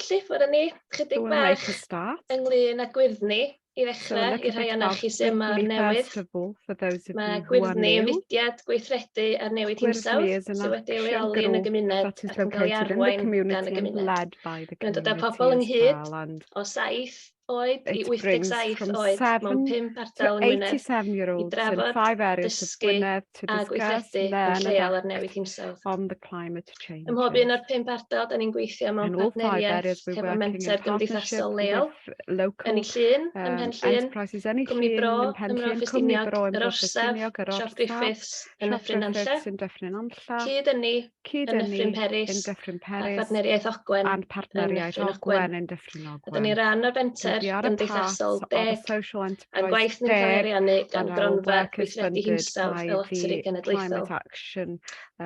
Felly, ffordd ni, chydig bach ynglyn â gwyrddni i ddechrau, i rhai o'na chi sy'n yma ar newydd. Mae gwyrddni yn fudiad gweithredu ar newid hinsawdd sydd wedi ei leoli yn y gymuned ac yn cael ei arwain gan y gymuned. Mae'n dod â pobl ynghyd o 7 oed i 87 oed mewn 5 ardal yng Ngwynedd i drafod, dysgu a gweithredu yn lleol ar newid hinsawdd. Ym mhob un o'r 5 ardal, da ni'n gweithio mewn partneriaeth hefo mentrau gymdeithasol leol, yn ei llun, ym Mhenllyn, cwmni bro, ym Mro Ffestiniog, yr Orsaf, Siop Griffiths, yn Dyffryn Nantlle, Cyd Ynni, yn Dyffryn Peris, a partneriaeth Ogwen, yn Dyffryn Ogwen. Da ni'n rhan o'r fenter gymdeithasol 10, a'r gwaith ni'n cael ei ariannu gan gronfa gweithredu hinsawdd fel loteri genedlaethol.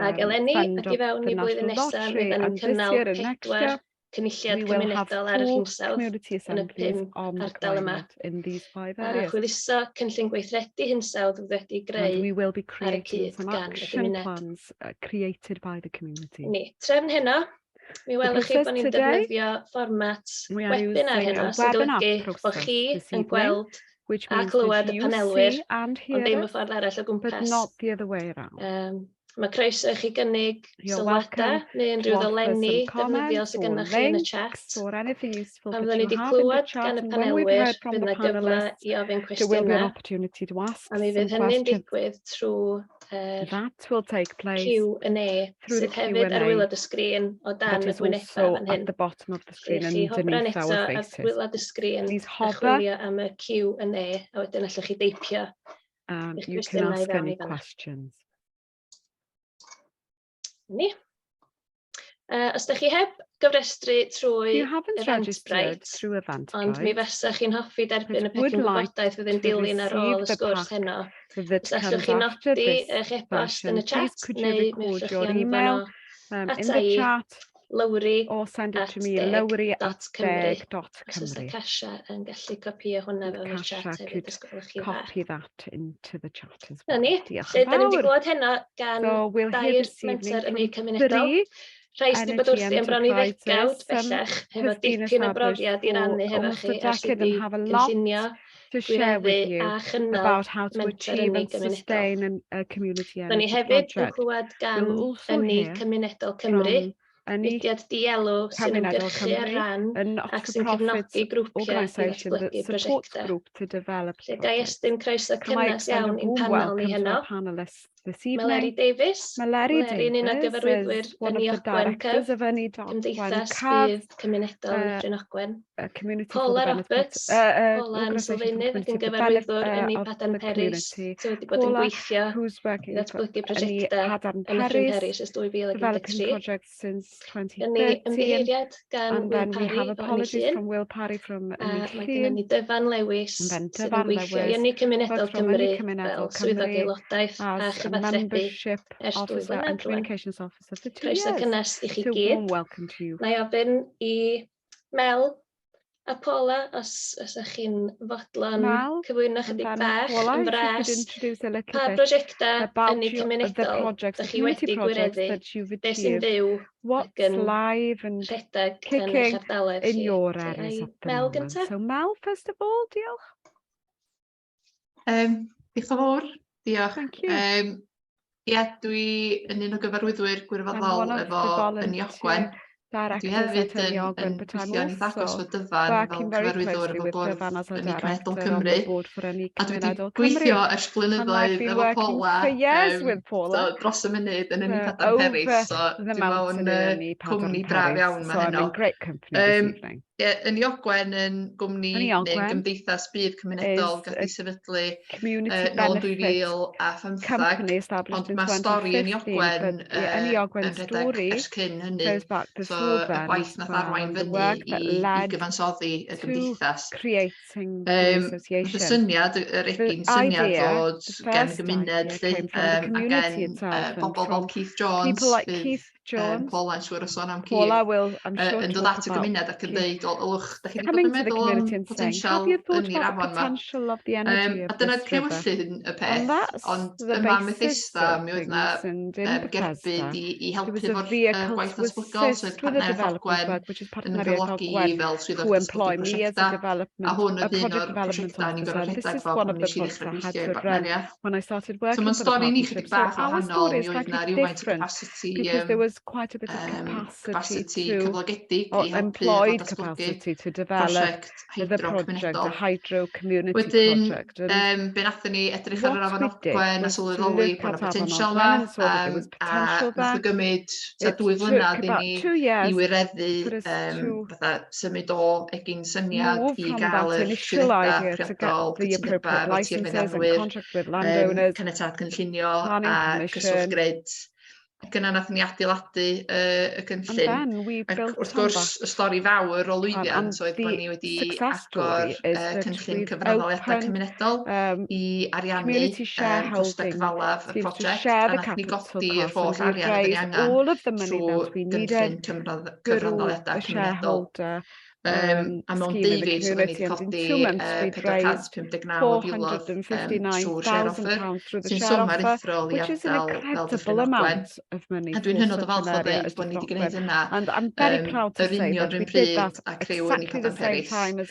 Ac eleni, ac i fewn i blwyddyn nesaf, fydd ni'n cynnal 4 cynulliad cymunedol ar yr hinsawdd yn y 5 ardal yma. Chwyliso cynllun gweithredu hinsawdd wedi greu ar y cyd gan y gymuned. Trefn heno, mi welwch chi bod ni'n defnyddio fformat webinar heno, sy'n golygu bod chi yn gweld a clywed y panelwyr, ond ddim y ffordd arall o gwmpas. Mae croeso i chi gynnig sylwadau neu unrhyw ddyleni defnyddiol sydd gennych chi yn y chat. Pan fyddwn ni wedi clywed gan y panelwyr, bydd yna gyfle i ofyn cwestiynau, a mi fydd hynny'n digwydd trwy Q&A sydd hefyd ar wylod y sgrin o dan y gwynebau fan hyn. Felly chi hofran eto ar wylod y sgrin a chwilio am y Q&A, a wedyn allwch chi deipio eich cwestiynau i fewn i fanna. Os ydych chi heb gyfrestru trwy Eventbrite, ond mi fasach chi'n hoffi derbyn y pecyn gwybodaeth fydd yn dilyn ar ôl y sgwrs heno. Os allwch chi nodi eich e-bost yn y chat, neu mi allwch chi anfon o ata i lowry@deg.cymru. Os oes y Casia yn gallu copio hwnna fewn y chat hefyd, os gwelwch chi dda. Na ni, lle da ni wedi gweld heno gan 2 menter ynni cymunedol. Rhai sydd wedi bod wrthi yn bron i 10 bellach, hefo dipyn o brofiad i rannu hefo chi ar sut i gynllunio, gwireddu a chynnal mentrau ynni gymunedol. Da ni hefyd yn clywed gan ynni cymunedol Cymru, mudiad dielw sy'n ymgyrchu ar ran ac sy'n cefnogi grwpiau i ddatblygu prosiectau. Lle gai estyn croeso cynnes iawn i'n panel ni heno. Meleri Davies, Meleri'n un o gyfarwyddwyr ynni Ogwen Cyf, Gymdeithas Bydd Cymunedol Dyffryn Ogwen. Paula Roberts, Paula yn sylfaenydd ac yn gyfarwyddwr ynni Padarn Peris, sydd wedi bod yn gweithio i ddatblygu prosiectau yn Dyffryn Peris ys 2013. Ynni ymddiheiriad gan Will Parry o Ynni Llyn. A mae gen ni Dyfan Lewis sydd yn gweithio i ynni cymunedol Cymru fel swyddog aelodaeth a chyfathrebu ers 2 flynedd rwan. Croeso cynnes i chi gyd. Na i ofyn i Mel a Paula, os ydych chi'n fodlon cyflwyno chydig bach yn fras, pa brosiectau ynni cymunedol ydych chi wedi gwireddu, beth sy'n fyw ac yn rhedeg yn eich ardaloedd chi. Mel gyntaf? Mel, first of all, diolch. Diolch yn fawr, diolch. Ie, dwi yn un o gyfarwyddwyr gwirfoddol efo Ynni Ogwen. Dwi hefyd yn gweithio yn agos fo Dyfan fel cyfarwyddwr efo bwrdd Ynni Cymunedol Cymru. A dwi wedi gweithio ers blynyddoedd efo Paula dros y munud yn Ynni Padarn Peris. So dwi'n mewn cwmni braf iawn ma heno. Ynni Ogwen yn gwmni neu gymdeithas bydd cymunedol gath ei sefydlu nôl yn 2015, ond mae stori Ynni Ogwen yn rhedeg ers cyn hynny. So y gwaith nath arwain fyny i gyfansoddi y gymdeithas. Y syniad, yr egin syniad fod gen gymuned a gen bobl fel Keith Jones, Paula yn siŵr o sôn am Keith, yn dod at y gymuned ac yn dweud, ysgol, ylwch, da chi wedi bod yn meddwl am potensial yn i'r afon yma. A dyna creulyllyn y peth, ond yma Methesda, mi oedd yna gerbyd i helpu efo'r gwaith datblygol, so oedd partneriaeth Ogwen yn gyflogi fel swyddog datblygu prosiecta, a hwn oedd un o'r prosiecta ni'n gorfod rhedeg fo pan nes i ddechrau gweithio i'r partneriaeth. So mae'n stori ni chydig bach o wahanol, mi oedd yna rhywfaint o capacity cyflogedig i helpu efo datblygu prosiect hydro-cymunedol. Wedyn, be nathon ni edrych ar yr afon Ogwen a sylweddoli bod yna potensial yma, a nath o gymryd 2 flynedd i ni wireddu symud o egin syniad i gael yr llwyddiadau priodol, cytundebau, tirfeiddianwyr, caniatâd cynllunio a cyswllt grid. Ac yna nath ni adeiladu y cynllun. Wrth gwrs, y stori fawr o lwyddiant oedd bod ni wedi agor cynllun cyfranoliadau cymunedol i ariannu costau cyfalaf y prosiect, a nath ni godi'r holl arian ydyn ni angen trwy gynllun cyfranoliadau cymunedol. A mewn Davies, oedden ni wedi codi 459 filodd trwy'r share offer, sy'n swm aruthrol i ardal fel Dyffryn Ogwen. A dwi'n hynod o falch o ddeud bod ni wedi gwneud yna yr union rhywun pryd a creu Ynni Cymunedol Peris, i ni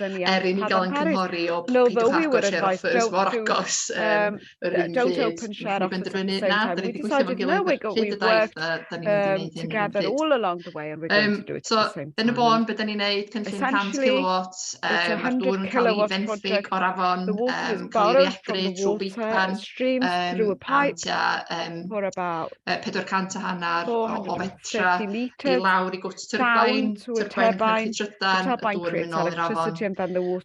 gael yn cynghori o peidiwch agor share offers mor agos yr un pryd. Ni benderfynu na, da ni wedi gweithio fo'n gilydd pryd y daith, da ni'n mynd i wneud hyn yn pryd. So, yn y bon, beth da ni'n neud, cynllun 100 kilowatts, mae'r dŵr yn cael ei fenthyg o'r afon, cael ei riedru trwy beipan, a 450 o fetra i lawr i gwt turbine cynchu trydan, y dŵr yn mynd nôl i'r afon.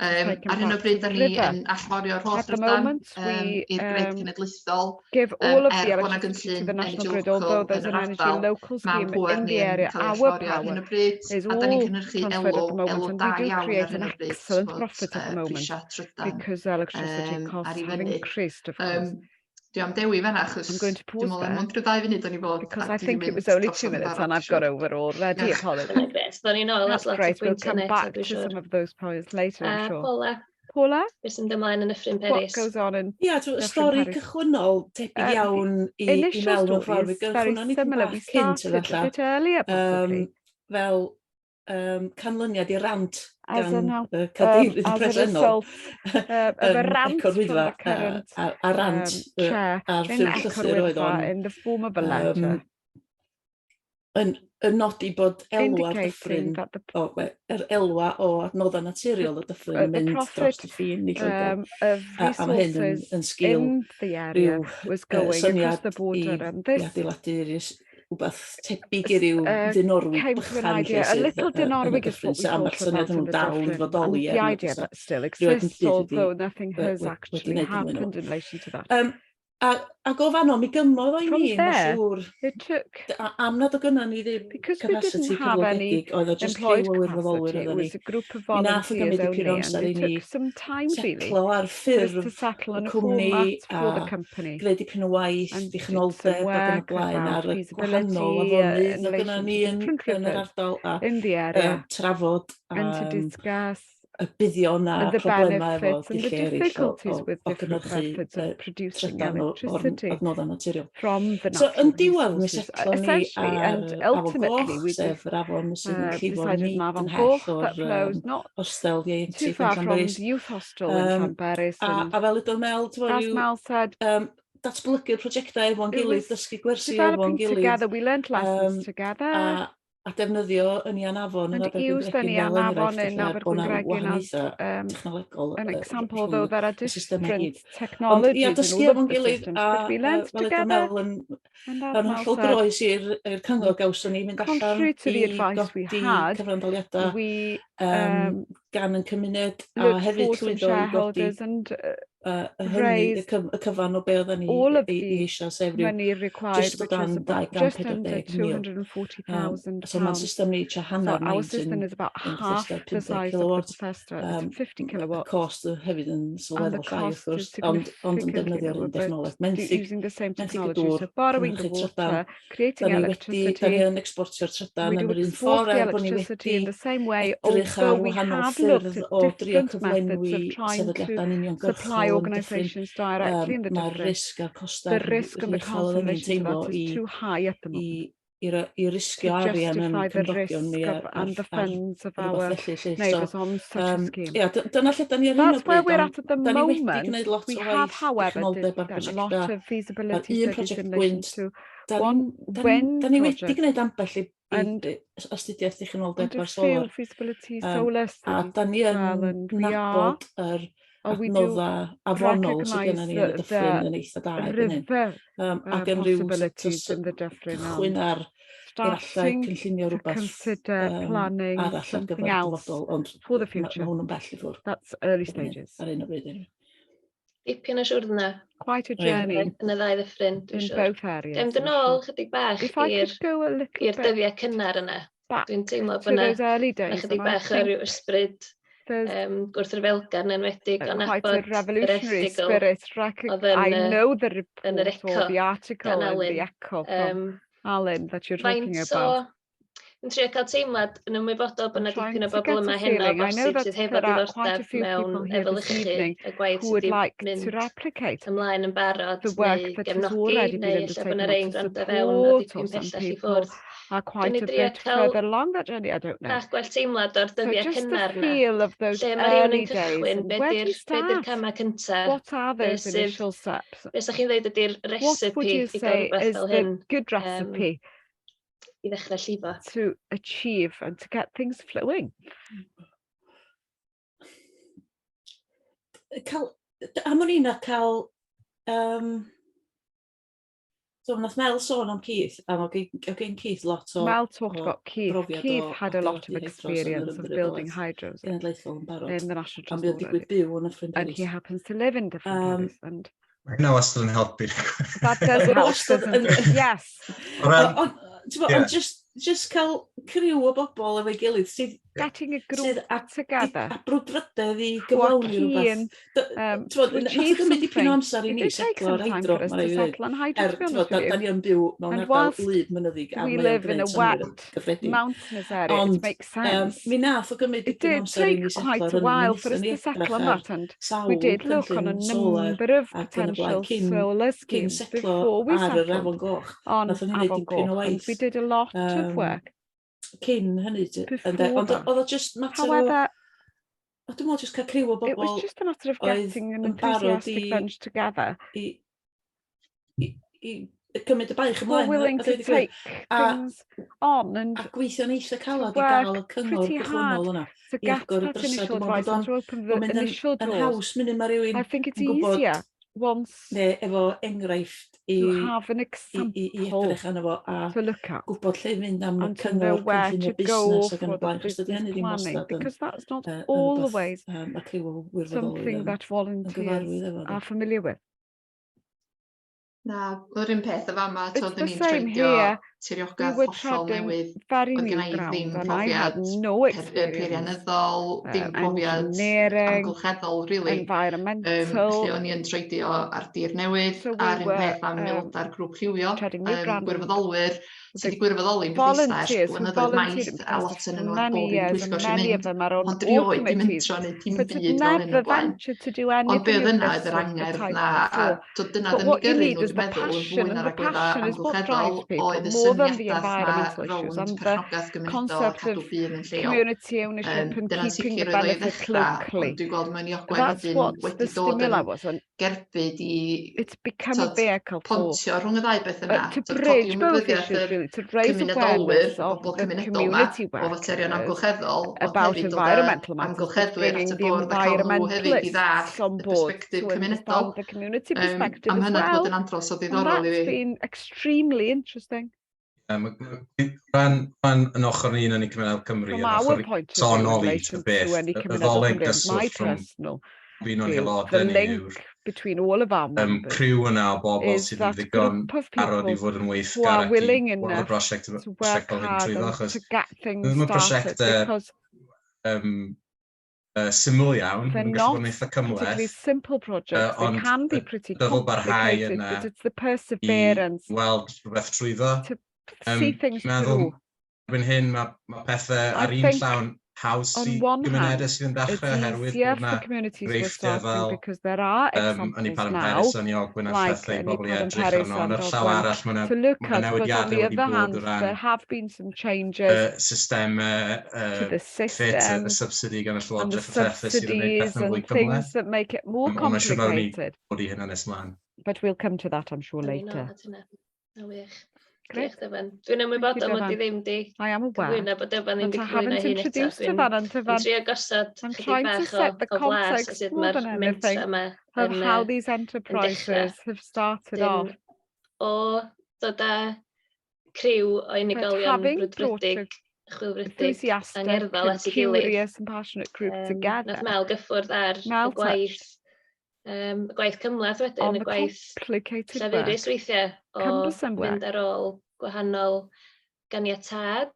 Ar hyn o bryd, da ni yn allforio'r holl trydan i'r grid cenedlaethol, bod na gynllun energy local yn yr ardal, mae'n pŵer ni yn cael ei allforio ar hyn o bryd, a da ni'n cynhyrchu elw da iawn ar hyn o bryd, prisia trydan ar ei fyny. Dwi am dewi fan'na, achos dwi'n meddwl am ond rhyw 2 funud o'n i fod. Because I think it was only 2 minutes and I've got over already. Apologies. That's great. We'll come back to some of those points later, I'm sure. Paula? Beth sy'n ymlaen yn Nyffryn Peris? What goes on in stori cychwynnol tebyg iawn i mewn o'r ffordd. Very similar. We started a bit earlier, possibly. Fel canlyniad i rant gan y cadeirydd presennol. A rant from the current chair in the form of a letter. Yn nodi bod elwa'r dyffryn, yr elwa o adnoddau naturiol y dyffryn yn mynd dros y ffin i Lloegr. A mae hyn yn sgil rhyw syniad i adeiladu rhywbeth tebyg i ryw dynorwig bychan sydd am y syniad nhw'n dal yn fodoli. The idea that still exists, although nothing has actually happened in relation to that. Ac o fanno, mi gymodd o'i ni, mae'n siŵr, am nad o gynna ni ddim capacity cyflogedig, oedd o jyst creu o wirfoddolwyr oedd ni. Mi nath o gymryd dipyn o amser i ni setlo ar ffurf y cwmni a gwneud dipyn o waith, dychnoldeb ac yn y blaen ar y gwahanol afonydd o gynna ni yn yr ardal a trafod y buddion a problemau efo dilleri o gynhyrchu trydan o'r adnoddau naturiol. So, yn diwedd, mi setlo ni ar afon goch, sef yr afon sydd yn llifo ni yn hell o'r hostel ieuenctid yn Llanberis. A fel ydw Mel, datblygu'r prosiectau efo'n gilydd, dysgu gwersi efo'n gilydd. A defnyddio yn i anafon yn technolegol an example though there are different technologies Ia, dysgu efo'n gilydd a fel ydw Mel yn hollol groes i'r cyngor gawson ni mynd allan i godi cyfrandoliadau gan yn cymuned a hefyd llwyddo i godi hynny, y cyfan o be oedden ni eisiau sef just o dan 240,000 so mae'r system ni eisiau hanner maint yn costio 50 kilowatt, cost hefyd yn sylweddol llai wrth gwrs, ond yn defnyddio'r dechnoleg menthyg dŵr, cynhyrchu trydan. Da ni yn exportio'r trydan yn yr un ffordd bod ni wedi edrych ar wahanol ffyrdd o drio cyflenwi sefydliadau'n uniongyrchol mae'r risg a'r costau uchel yn ni'n teimlo i risgio arian yn cymdogion ni a rhywbeth felly. Dyna lle da ni yn hyn o bryd, da ni wedi gwneud lot o waith technoldeb ar brosiectau. Un prosiect gwynt, da ni wedi gwneud ambell i astudiaeth technoldeb ar solar. A da ni yn nabod yr adnodda afronol sydd gennym ni yn y dyffryn yn eitha da erbyn hyn. Ac yn rhyw cychwyn ar efallai cynllunio rhywbeth arall ar gyfer dyfodol, ond mae hwn yn bell i ffwrdd. That's early stages. Ar un o bryd. Dipyn o siwrd yna. Quite a journey. Yn y ddau ddyffryn, dwi'n siwr. In both areas. Gael mynd yn ôl chydig bach i'r dyddiau cynnar yna. Dwi'n teimlo bod yna chydig bach o ryw ysbryd gwrthryfelgar yn enwedig o nabod yr erthigol oedd yn yr eco gan Alan that you're talking about. Yn trio cael teimlad yn ymwybodol bod yna dipyn o bobl yma heno bosib sydd hefo diddordeb mewn efelychu y gwaith sydd wedi mynd ymlaen yn barod neu gefnogi neu lle bod yna rein gwrando fewn o dipyn pellach i ffwrdd. Quite a bit further along that journey, I don't know. Bach gwell teimlad o'r dyddiau cynnar yna. Lle mae rhywun yn cychwyn, be di'r camau cyntaf? What are those initial steps? Be sa'ch chi'n dweud ydy'r recipe i gael rhywbeth fel hyn? Good recipe I ddechrau llifo. To achieve and to get things flowing. Am o'n i'n cael so nath Mel sôn am Keith, a gen Keith lot o Mel talked about Keith. Keith had a lot of experience of building hydros in the National Trust, and he happens to live in different places. And no, that's still help. That does help, doesn't it? Yes. Ond just cael criw o bobl efo'i gilydd sydd getting a group together. A brwdfrydedd I gyflawni rhywbeth. Nath o gymryd dipyn o amser I ni setlo'r hydro, mae'n ei ddweud. Da ni yn byw mewn ardal wlyb mynyddig a mae'n gwneud synnwyr gyffredin. Ond mi nath o gymryd dipyn o amser I ni setlo'r yn ni edrych ar we did look on a number of potential solar schemes before we settled on Afon Goch, and we did a lot of work. Cyn hynny, ond oedd o just matter o dwi'n meddwl just cael criw o bobl it was just a matter of getting an enthusiastic bunch together I cymryd y baich ymlaen willing to take things on and a gweithio'n eitha calad I gael y cyngor gychwynnol yna to get that initial advice and to open the initial doors. Yn haws mynd yma rhywun I think it's easier once efo enghraifft you have an example to look at gwybod lle mynd am and to know where to go for the business planning, because that's not always something that volunteers are familiar with. Na, yr un peth o fama, toedd ni'n treidio tiriogaeth hollol newydd, oedd gennau ddim profiad peirianyddol, ddim profiad amgylcheddol, really. Lle o'n i'n treidio ar dir newydd, a'r un peth am aelodau'r grŵp rhywio, gwirfoddolwyr, sydd wedi gwirfoddoli'n busnes, blynyddoedd maith, a lot yn nhw bob un pwyllgor sy'n mynd, ond rioed di mentro neu dim byd fel hyn o blaen. Ond be oedd yna oedd yr angerdd na, a dyna dyn ni gyrru nhw wedi meddwl yn fwy na'r agwedda amgylcheddol oedd y syniadaeth na rownd perchnogaeth gymrydol, cadw byd yn lleol. Dyna sicr oedd o ddechrau, ond dwi'n gweld mewn I Ogwen wedi dod yn gerbyd I pontio rhwng y ddau beth yna, codi ymwybyddiaeth cymunedolwyr, bobl cymunedol yma, o faterion amgylcheddol, ond hefyd oedd amgylcheddwyr at y bwrdd a cael nhw hefyd I ddall y perspektif cymunedol. Am hynny bod yn andros o ddiddorol I fi. That's been extremely interesting. Rhan yn ochr ni yn y Cymuned Cymru, yn ochr sonoli y beth, y ddolen gyswllt rhwng fi'n o'n haelodau ni yw'r between all of our members criw yna o bobl sydd yn ddigon arod I fod yn weithgar ac I gweld y prosiect fel hyn trwyddo, achos ddim yn prosiectau syml iawn, yn gallu bod yn eitha cymhleth, ond dyfod barhau yna I weld rhywbeth trwyddo. Meddwl, erbyn hyn mae pethau ar un llawn haws I gymunedau sydd yn dechrau oherwydd bod yna greifftau fel yn I Padarn Peris yn I Ogwen a llethu I bobl I edrych arno, ond ar llaw arall mae yna newidiadau wedi bod o ran systemau ffit y subsidi gan y Llywodraeth y pethau sydd yn gwneud pethau'n fwy cymhleth. Ond mae'n siŵr fawr ni bod I hynna'n nes mlaen. But we'll come to that, I'm sure, later. Great. Dwi'n ymwybodol mod I ddim di cyflwyno bod Dyfan ddim di cyflwyno hyn eto. Dwi'n trio gosod chydig bach o flas o sut mae'r mentrau yma of how these enterprises have started off. O dod â criw o unigolion brwdfrydig, chwilfrydig, angerddol at I gilydd. Curious and passionate group together. Nath Mel gyffwrdd ar y gwaith cymlaeth wedyn, y gwaith llafurus weithiau o mynd ar ôl gwahanol ganiatad.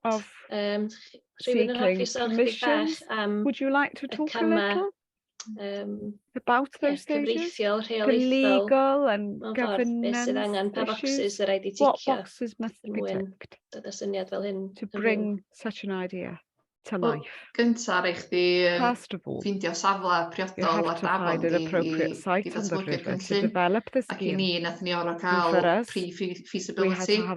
Rhywun yn hoffi sôn chydig bach am y camau about those stages, the legal and governance issues, what boxes must be ticked to bring such an idea to life. Gyntaf, rhaid chdi ffeindio safle priodol ar dafod I ddatblygu'r cynllun. Ac I ni, nath ni orfod cael pre-feasibility, a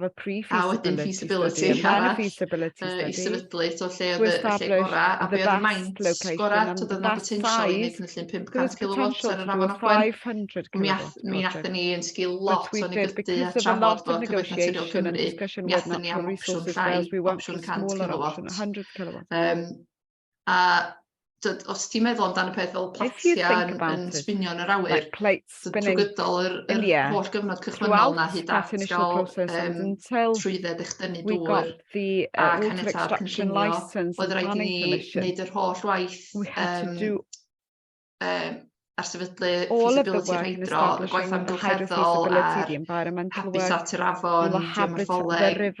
wedyn feasibility arall, I sefydlu to lle gorau, a be oedd y maint gorau, to oedd yna potential I wneud cynllun 500 kW ar yr afon Ogwen. Mi nathon ni yn sgil lot o negydu a trafod bod Cyfieithiad Naturiol Cymru, mi nathon ni am opsiwn llai, opsiwn 100 kW. A os ti'n meddwl amdano peth fel platiau yn sbinio yn yr awyr, trwy gydol yr holl gyfnod cychwynnol na hyd at gael trwydded eich dynnu dŵr a caniatâd cynllunio, oedd rhaid I ni wneud yr holl waith ar sefydlu feasibility hydro, y gwaith amgylcheddol ar habitat yr afon, geomorpholeg,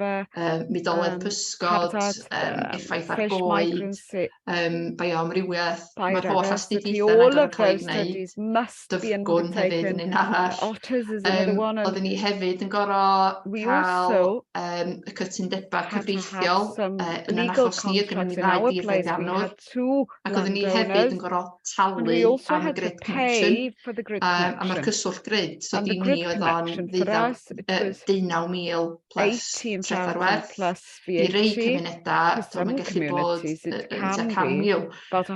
mudoedd pysgod, effaith ar goed, bioamrywiaeth, mae'r holl astudiaethau yna yn cael ei wneud, dyfgwn hefyd yn un arall. Oedden ni hefyd yn gorfod cael y cytundebau cyfreithiol yn yn achos ni, gyda ni ddau difredd anwyd, ac oedden ni hefyd yn gorfod talu am y grid connection, a mae'r cyswllt grid, so di ni oedd o'n 19,000 plus treth ar werth, I rei cymunedau, mae'n gallu bod yn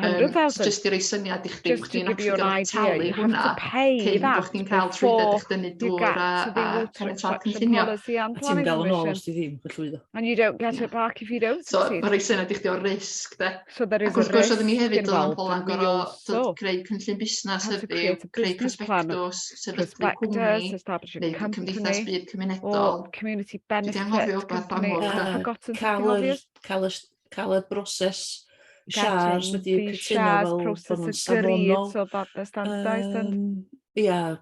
100,000. Just I roi syniad I chdi, bod chi'n actually talu hwnna cyn bod chi'n cael trwydded eich dynnu dŵr a caniatâd cynllunio. A ti'n gael yn ôl os ti ddim yn llwyddo. And you don't get it back if you don't So succeed. mae'n rhoi syniad I chdi o risg, de. So there is Ac wrth gwrs oedden ni hefyd involved, yn Paula yn gorfod creu cynllun busnes hefyd, creu prospectus, sefydlu cwmni, neu cymdeithas byd cymunedol. or community benefit Cael y broses siars wedi cytuno fel bod nhw'n safonol. so that they're standardised. Ia,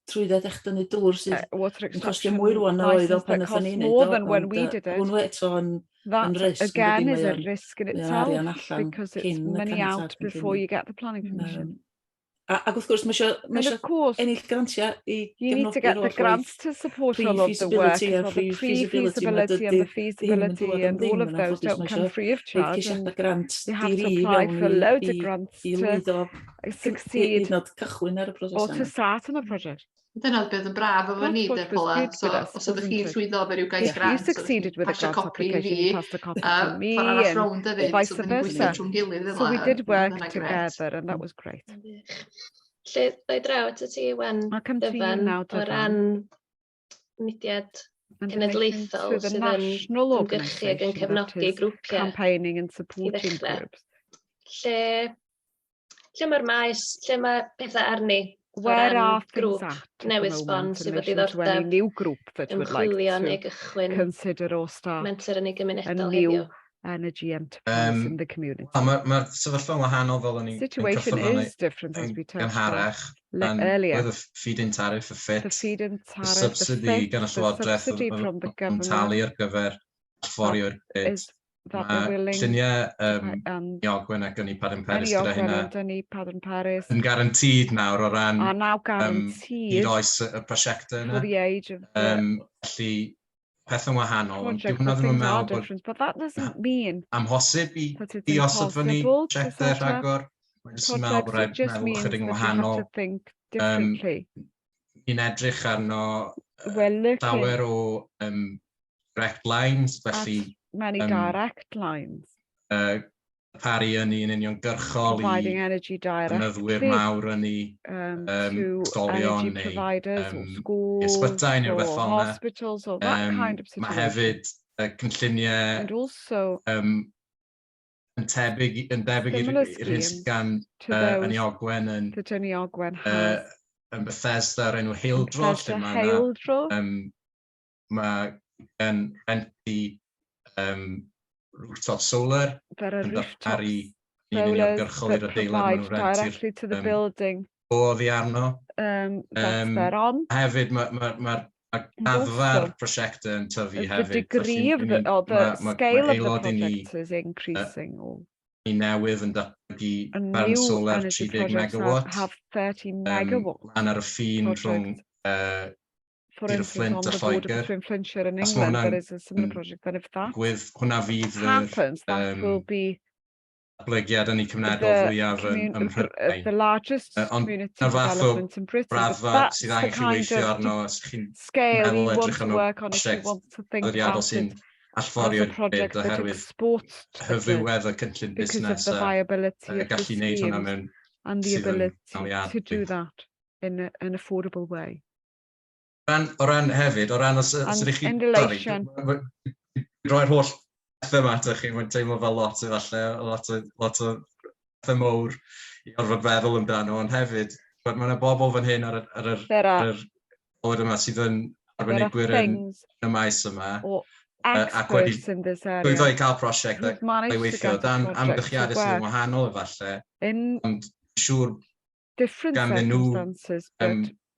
trwydded eich dynnu dŵr sydd yn costio mwy rwan na oedd o pan ydyn ni'n more than when we did it. Hwnnw eto yn That risg, again is a dydi, risk in mae arian itself allan because it's cyn y money caniatâd out before you get the planning permission. Ac wrth gwrs, mae And of eisiau course, ennill grantiau I you need to get the grants to support all of the work, pre-feasibility a so the pre-feasibility pre-feasibility and the feasibility and all of those don't come free of charge. And grant you have to apply for loads of grants to succeed cychwyn ar y or broses to start on a project. Dyna beth yn braf efo ni, de, Paula. So, os ydych chi'n llwyddo fe rhyw gais If you grant, succeeded with a pasio grant copi I application, fi, you passed a copy to me, ffordd arall and rownd hefyd, vice so dyn ni'n gweithio versa. trwy'n gilydd So we did work Dyna grêt. together, and that was great. Lle ddoi draw at y ti wan I'll come to you Dyfan now, o ran mudiad cenedlaethol to the sydd yn national ymgyrchu ac yn organisation that cefnogi is grwpiau. campaigning and supporting ddechrau. groups. Lle mae'r maes, lle mae pethau arni Where are things grŵp at newydd the sbon moment sydd in wedi relation to any ddordeb new group that would like ymchwilio neu to gychwyn consider or start mentrau a gymunedol new heddiw? energy enterprise in the community. Mae'r sefyllfa'n wahanol fel o'n i'n Situation is different as we touched on earlier. With a feed-in tariff, The feed-in tariff, subsidy gan y Llywodraeth yn talu ar gyfer fforio'r byd. Mae lluniau i Ogwen ac yn i Padarn Peris gyda hynna yn garantid nawr o ran hyd oes y prosiectau yna. Felly pethau'n wahanol, ond dwi'n meddwl bod amhosib i osod fyny prosiectau rhagor. Dwi'n meddwl bod rhaid meddwl chydig yn wahanol. Ni'n edrych arno llawer o direct lines, felly many direct lines. Pari yn un uniongyrchol i ynnyddwyr mawr yn i ysgolion neu ysbytau neu rhywbeth fel yna. Mae hefyd cynlluniau yn debyg i'r hyn sydd gan Ynni Ogwen yn Bethesda o'r enw Heildro, lle mae gan renti rooftop solar yn darparu un uniongyrchol i'r adeilad maen nhw'n renti'r oddi arno. Hefyd mae'r addfa'r prosiectau yn tyfu hefyd. The degree of the scale of the project is increasing. I newydd yn datblygu barn solar 30 megawatt. Have 30 megawatts. Lan ar y ffin rhwng For instance, on the border between Flintshire and England, there is a similar project. And if that happens, that will be the largest community development in Britain. That's the kind of scale we want to work on if we want to think about it as a project that exports because of the viability of the schemes and the ability to do that in an affordable way. O ran hefyd, o ran os ydych chi... Roi'r holl pethau yma ata chi, mae'n teimlo fel lot o pethau mowr i orfod feddwl amdano, ond hefyd, mae yna bobl fan hyn ar yr olwyd yma sydd yn arbennigwyr yn y maes yma, ac wedi llwyddo i cael prosiect ei weithio, dan amgylchiadau sydd yn wahanol efallai, ond siŵr ganddyn nhw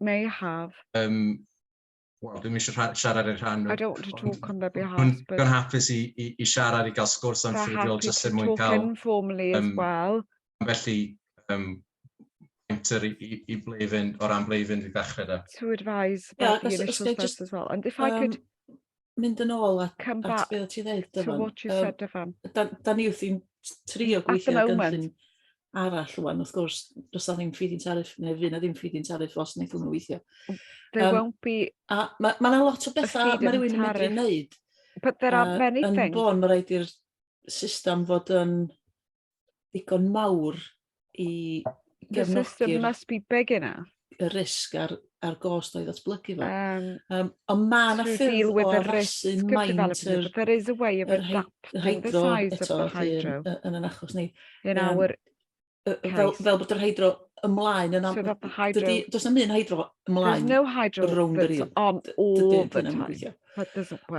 may have dwi'n eisiau siarad i'r rhan. I don't want to talk on their behalf, but Dwi'n hapus i siarad i gael sgwrs am ffurfiol jyst er mwyn cael informally as well. Felly i blwyddyn, o ran blwyddyn i ddechrau da. To advise about the initial steps as well. And if I could mynd yn ôl at be ti ddeud, to what you said, Dyfan. Da ni wrth i'n trio gweithio gynllun arall rwan, wrth gwrs, does na ddim feed-in tariff, neu fydd na ddim feed-in tariff os wnaethon nhw weithio. There won't be Mae yna lot o bethau mae rhywun yn medru wneud. But there are many things. Yn bon, mae rhaid i'r system fod yn ddigon mawr i gefnogi'r y risg a'r gost o'i ddatblygu fo. Ond mae yna ffyrdd o arasu'n maint yr hydro eto yn yn achos ni. Fel bod yr hydro ymlaen yn does na mynd hydro ymlaen rownd yr un.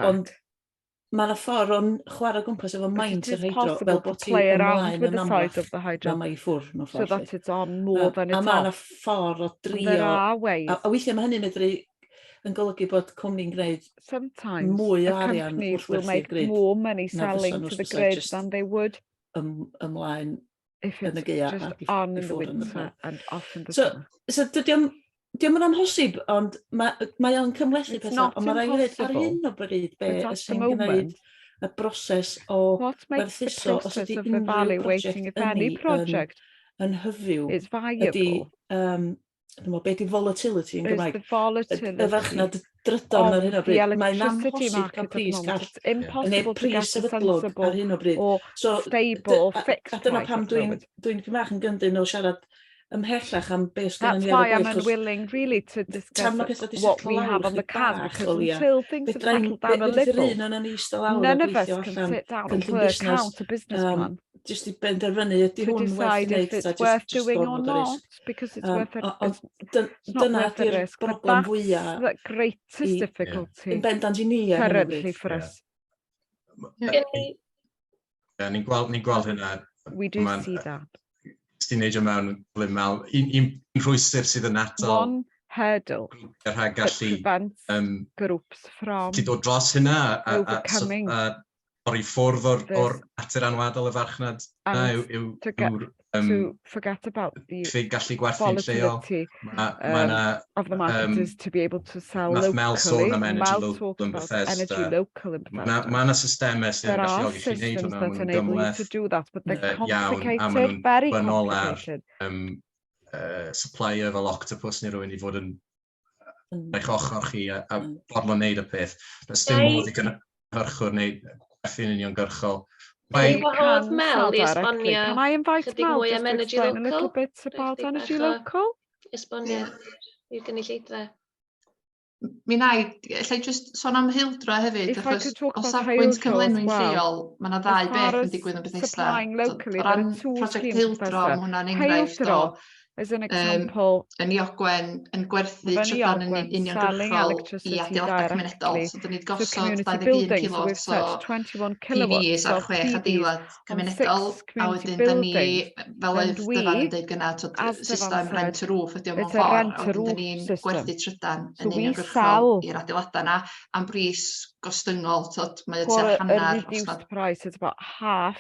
Ond mae yna ffordd o'n chwarae gwmpas efo maint yr hydro fel bod ti'n ymlaen yn amlach na mae i ffwrdd mewn ffordd. A mae yna ffordd o drio. A weithiau mae hynny medru yn golygu bod cwmni'n gwneud mwy o arian wrth werthu'r grid. More money selling to the grid than they would ymlaen yn y geia ac i ffwrdd yn y summer. So diolch yn amhosib, ond mae o'n cymlethu pethau, ond mae rhaid ar hyn o bryd be sy'n gwneud y broses o werthuso os ydy unrhyw project yn hyfyw ydy be di volatility yn Gymraeg. Y farchnad drydon ar hyn o bryd. Mae'n amhosib cael pris gall. Neu pris sefydlog ar hyn o bryd. A dyna pam dwi'n gymach yn gyndyn o siarad ymhellach am beth sy'n That's why I'm unwilling really to discuss what we have on the cards, because until things have settled down a little, none of us can sit down and work out a business plan to decide if it's worth doing or not, because it's worth it. It's not worth the risk, but that's the greatest difficulty currently for us. Ni'n gweld hynna. We do see that. Ti'n neud o mewn blymal. Un rhwysir sydd yn atal. One hurdle that prevents groups from dod dros hynna overcoming i ffwrdd o'r natur anwadol y farchnad to forget about the volatility of the market is to be able to sell locally. Mel talked about energy local in Bethesda. There are systems that enable you to do that, but they're complicated, very complicated. Supplier fel octopus neu rhywun I fod yn eich ochr chi a bodlon neud y peth. Does dim modd I gynhyrchwr neu gwerthu'n uniongyrchol. Wahodd Mel I esbonio Can I invite Mel just to energy explain a little local? bit about energy local? Esbonio i'r gynulleidfa. Mi na I, allai just sôn am hildro hefyd, achos o safbwynt cyflenwi'n lleol, mae yna ddau beth yn digwydd yn Bethesda. O ran prosiect hildro, mae hwnna'n enghraifft o as an example, yn Ogwen yn gwerthu trydan yn uniongyrchol I adeiladau cymunedol. So, dyn ni'n gosod 21 kilowatts o PVs ar 6 adeilad cymunedol, a wedyn dyn ni, fel oedd Dyfan yn dweud gyna, system rent to roof ydi o mewn ffordd, a wedyn dyn ni'n gwerthu trydan yn uniongyrchol i'r adeiladau yna, am bris gostyngol, mae for tua a hanner reduced price, it's about half.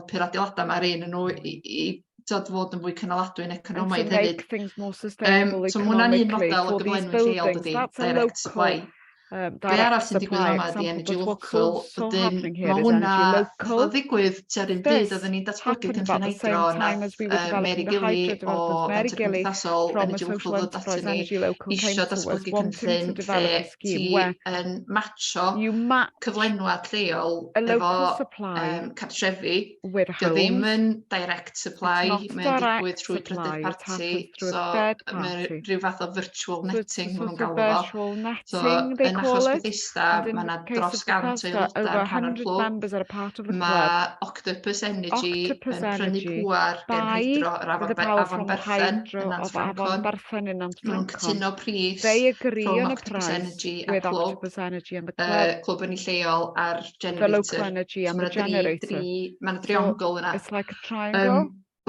Pyr adeiladau mae'r un yn nhw I fod yn fwy cynaladwy yn economaidd hefyd. So mae hwnna'n un model o gyflenwi lleol dydi, direct supply. Be arall sy'n digwydd yma di energy local, wedyn mae hwnna o ddigwydd tua'r un bryd oedden ni'n datblygu cynllun hydro nath Meleri o Mentrau Cymdeithasol energy local ddod ato ni isio datblygu cynllun lle ti yn matcho cyflenwad lleol efo cartrefi. Dio ddim yn direct supply, mae'n digwydd trwy drydydd parti, so mae rhyw fath o virtual netting maen nhw'n galw fo. So yn achos Bethesda, mae yna dros 100 aelodau yn rhan o'r clwb. Mae Octopus Energy yn prynu pŵar gen hydro yr afon berchen yn Antfrancon. Maen nhw'n cytuno pris rhwng Octopus Energy a clwb yn ei lleol ar generator. Mae'n driongl yna.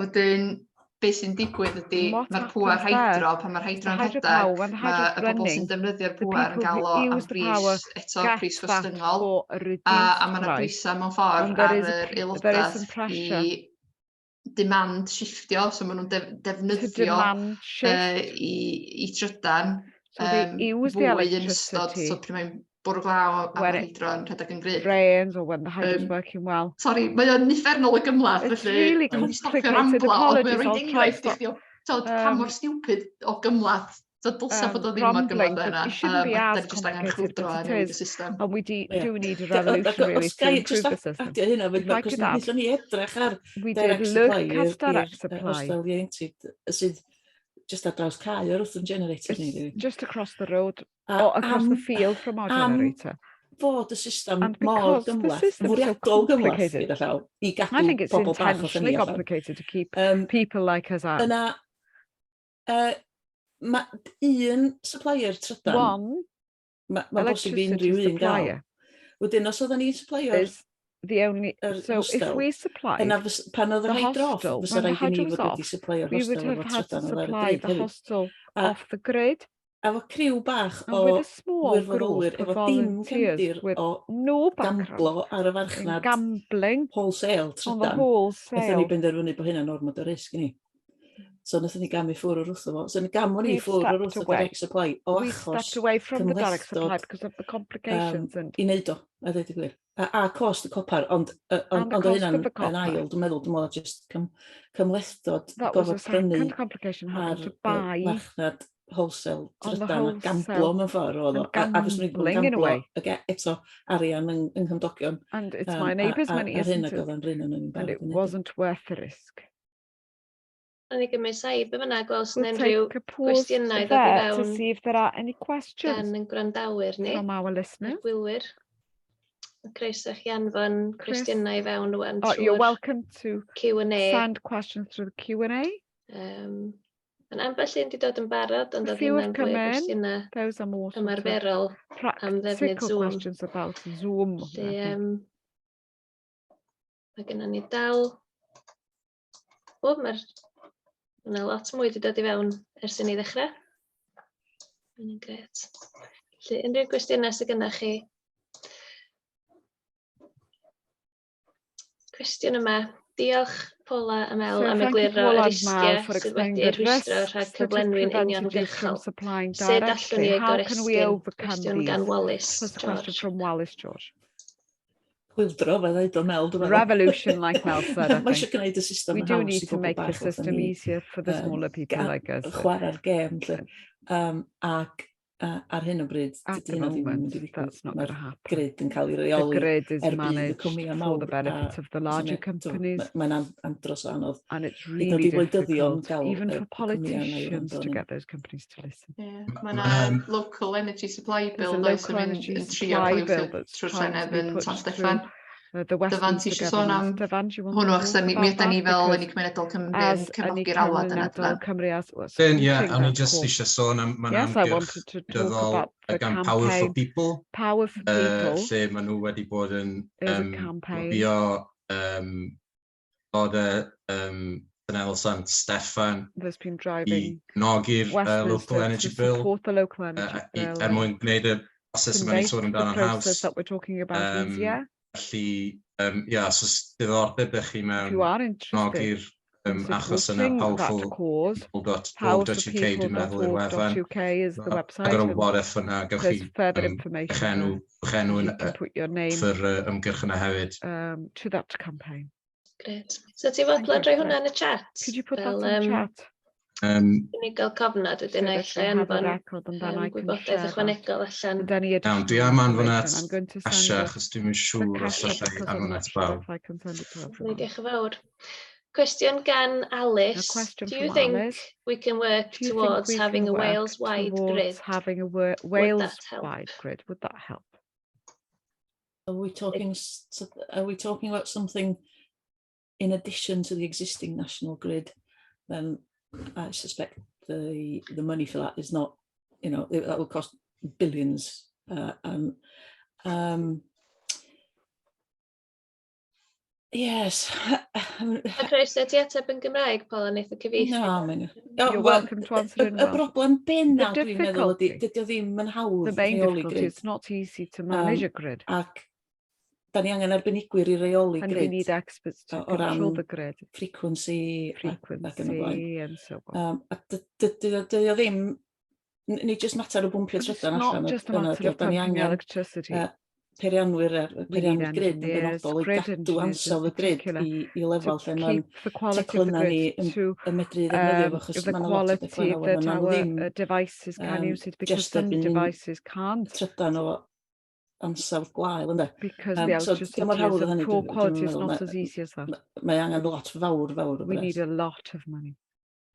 Wedyn, beth sy'n digwydd ydy, mae'r pŵar hydro, pan mae'r hydro'n rhedeg, mae y bobl sy'n defnyddio'r pŵar yn gael o am bris, eto pris gostyngol, a mae yna bwysau mewn ffordd ar yr aelodaeth I demand shiftio, so maen nhw'n defnyddio I trydan fwy yn ystod, so pryd mae'n bwrw glaw a mae'r hydro yn rhedeg yn gryf. Rains or when the hydro's working well. Sori, mae o'n uffernol y gymlaeth, felly really complicated. Apologies, I'll try to stop. Pa mor stupid o gymlaeth. So dylsa bod o ddim mor gymlaeth yna. It shouldn't be as complicated as it is. And we do need a revolution really to improve the system. We did look at direct supply. Sydd just ar draws cae o'r wrth yn generator ni. Just across the road or across the field from our generator. Fod y system mor gymlaeth, fwriadol gymlaeth gyda llaw, I gadw I think it's bobl bach o intentionally complicated to keep people like us out. Yna, mae un supplier trydan, mae'n bosib I unrhyw un gael. Wedyn, os oedden ni'n supplier the only so if we supply pan oedd yr hydro off, fysa rhaid I ni fod wedi supply o'r we would have had to supply the hostel off the grid. Efo criw bach o wirfoddolwyr efo dim cefndir o gamblo ar y farchnad gambling wholesale trydan. Nathon ni benderfynu bod hynna'n ormod o risg I ni. So nathon ni gamu ffwr o'r wrtho fo. So ni gamon ni ffwr o'r wrtho direct supply o achos cymhlethdod I neud o, a dweud y gwir. A cost y copar, ond hynna'n ail, dwi'n meddwl, dwi'n meddwl just cymhlethdod gofod prynu ar farchnad wholesale trydan a gamblo mewn ffordd oedd o. A fes ni'n gamblo eto arian yng Nghymdogion. And it's my neighbour's money, isn't it? And it wasn't worth the risk. Ni gymryd saib yma gweld sy'n rhyw cwestiynau ddod I fewn to see if there are any questions gan yn gwrandawyr ni from our listeners. Gwylwyr. Croeso chi anfon cwestiynau I fewn rwan you're welcome to Q&A. send questions through the Q&A. Yn ambell un wedi dod yn barod, ond oedd hynna'n fwy o gwestiynau ymarferol am ddefnydd Zoom. Mae gennym ni dal... Mae lot mwy wedi dod i fewn ers i ni ddechrau. Mae'n gret. Unrhyw gwestiynau sydd gennych chi? Cwestiwn yma. Diolch Paula a Mel am egluro y risgiau sydd wedi rhwystro rhag cyflenwi'n uniongyrchol. Sut allwn ni ei goresgyn? Cwestiwn gan Wallace George. Chwildro, fe ddeud o Mel. Revolution, like Mel said. Mae eisiau gwneud y system we do need to make the system easier for the smaller people like us. Chwarae'r gêm, ac ar hyn o bryd, at the moment, that's not going to happen. Grid yn cael ei reoli. The grid is managed for the benefit of the larger companies. Mae'n andros o anodd. And it's really difficult, even for politicians, to get those companies to listen. Mae'n local energy supply bill that's trying to be Dyfan ti eisiau sôn am hwnnw, achos mi yda ni fel Ynni Cymunedol Cymru yn cefnogi'r alwad yna. Ie, o'n i just eisiau sôn am ymgyrch dyddol gan Power for People, lle maen nhw wedi bod yn gobio bod Penel Sant Steffan i nogi'r local energy bill mwyn gwneud y proses yma ni sôn amdano'n haws. Felly, so diddordeb ych chi mewn nogi'r achos yna powerful.co.uk dwi'n meddwl i'r wefan. Ac ar y waraeth yna, gewch chi chenw ffyr ymgyrch yna hefyd. To that campaign. Great. So ti fod rhoi hwnna yn y chat? Could you put that in the chat? Ni gael cofnod wedyn eich anfon gwybodaeth ychwanegol allan. Iawn, dwi am anfon at Asha, achos dwi'n mynd siŵr os allai anfon at bawb. Diolch yn fawr. Cwestiwn gan Alice. Do you think we can work towards having a Wales-wide grid? Would that help? Are we talking about something in addition to the existing national grid? Then I suspect the money for that is not, that will cost billions. Yes. A croeso ti ateb yn Gymraeg, Paula, wneud y cyfieithiad? You're welcome to answer in Welsh. Y broblem benna dwi'n meddwl ydy, dydy o ddim yn hawdd. The main difficulty, it's not easy to manage a grid. Ac da ni angen arbennigwyr i reoli grid. And we need experts to control the grid. Frequency and so on. Dydy o ddim, ni just mater o bwmpio trydan allan. It's not just a matter of pumping electricity. Peirianwyr grid yn benodol i gadw ansawdd y grid i lefel lle mae'n teclynna ni yn medru ddefnyddio fo, achos mae'n lot o bethau that our devices can use it, because some devices can't. Trydan o ansawdd gwael, ynddo? Because the electricity is poor quality, is not as easy as that. Mae angen lot fawr. We need a lot of money.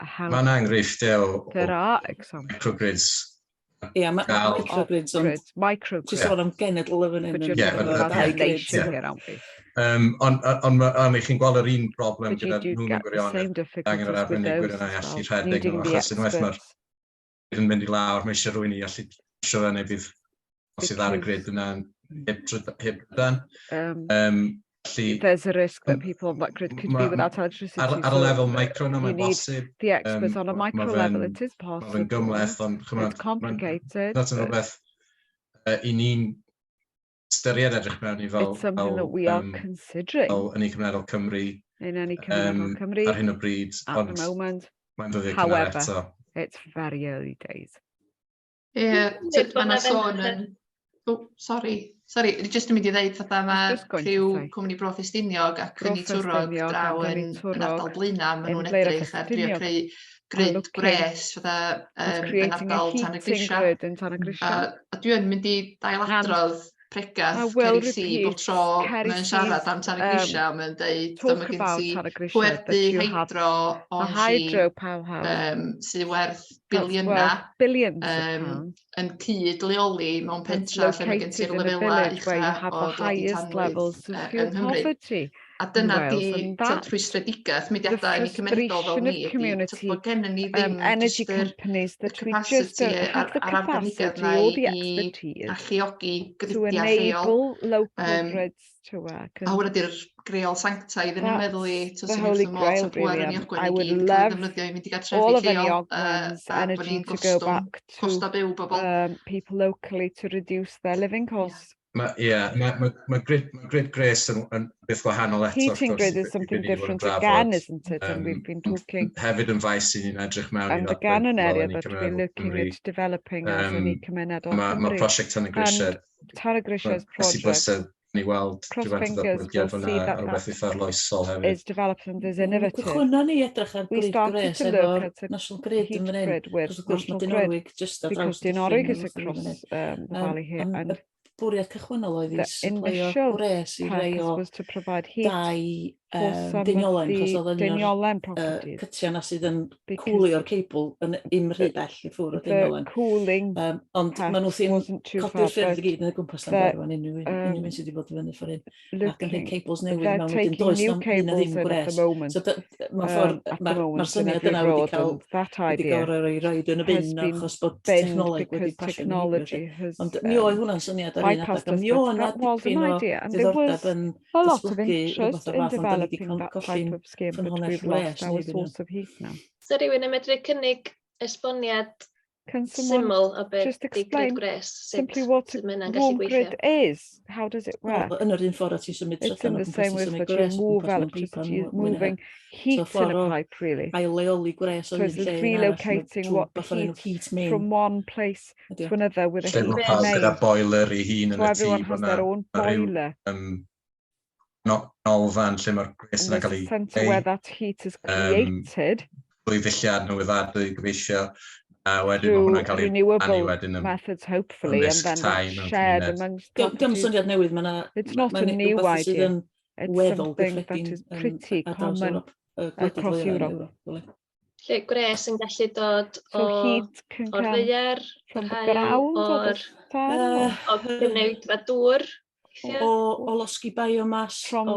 Mae'n enghreifftiau o microgrids. Ie, microgrids, ond ti'n sôn am genedl yn yn ond chi'n gweld yr un broblem gyda nhw'n gwirionedd angen yr arbennigwyr yna i allu rhedeg nhw, achos unwaith mae'r yn mynd i lawr, mae eisiau rhywun i allu sio fe neu bydd os sydd ar y grid yna'n heb drydan. There's a risk that people on that grid could be without electricity. Ar y lefel micro yna, mae'n bosib. The experts on a micro level, it is possible. Mae'n gymleth, ond it's complicated. That's yn rhywbeth i ni'n styried edrych mewn i fel... It's something that we are considering. Fel Ynni Cymunedol Cymru. In Ynni Cymunedol Cymru. Ar hyn o bryd. At the moment. However, it's very early days. Ie, mae'n sôn yn... Sori, jyst yn mynd i ddeud fatha mae rhyw cwmni Bro Ffestiniog ac Ynni Twrog draw yn ardal Blaena, maen nhw'n edrych ar drio creu grid gwres fatha yn ardal Tan y Grisia. A dwi'n mynd i dailadrodd pregath Peris bob tro mae'n siarad am Tan y Grisia, mae'n deud dyma gen ti pwerdu hydro sydd werth biliynau yn cyd leoli mewn pentra lle mae gen ti'r lefelau uchaf o dod i tanwydd yng Nghymru. A dyna di rhwystredigaeth mudiadau Ynni Cymunedol fel ni, ydy bod gennym ni ddim just yr capacity a'r arbennigwyr na i alluogi grydiau lleol. A hwnna di'r greol sanctaidd yn ymwneud i sy'n wrth ymwneud o bwer yn Ogwen i gyd, cael ddefnyddio i mynd i gartrefi lleol, a bod ni'n costa byw bobl. People locally to reduce their living costs. Mae grid gres yn beth gwahanol eto. Heating grid is something different again, isn't it? And we've been talking. Hefyd yn faes sy'n ni'n edrych mewn. And again an area that we're looking at developing as Ynni Cymunedol Cymru. Mae prosiect Tana Grisiau. Tana Grisiau's project. Ni weld cross fingers will see that is developed and is innovative. We started to look at the heat grid with national grid because Dinorwig is across the valley here, and the initial purpose was to provide heat for some of the Dyniolen properties. The cooling wasn't too far, but they're taking new cables in at the moment. That idea has been binned because technology has bypassed us, but that was an idea, and there was a lot of interest in developing that type of scheme, but we've lost our source of heat now. So rhywun yn medru cynnig esboniad syml o beth di grid gres? Simply what a warm grid is. How does it work? It's in the same way that you move electricity, moving heat in a pipe, really. So it's relocating what heat from one place to another with a heat main. So everyone has their own boiler. The centre where that heat is created through renewable methods, hopefully, and then shared amongst properties. It's not a new idea. It's something that is pretty common across Europe. Lle gres yn gallu dod o'r ddaear, from the ground, o gynnyddfa dŵr, o losgi biomass, from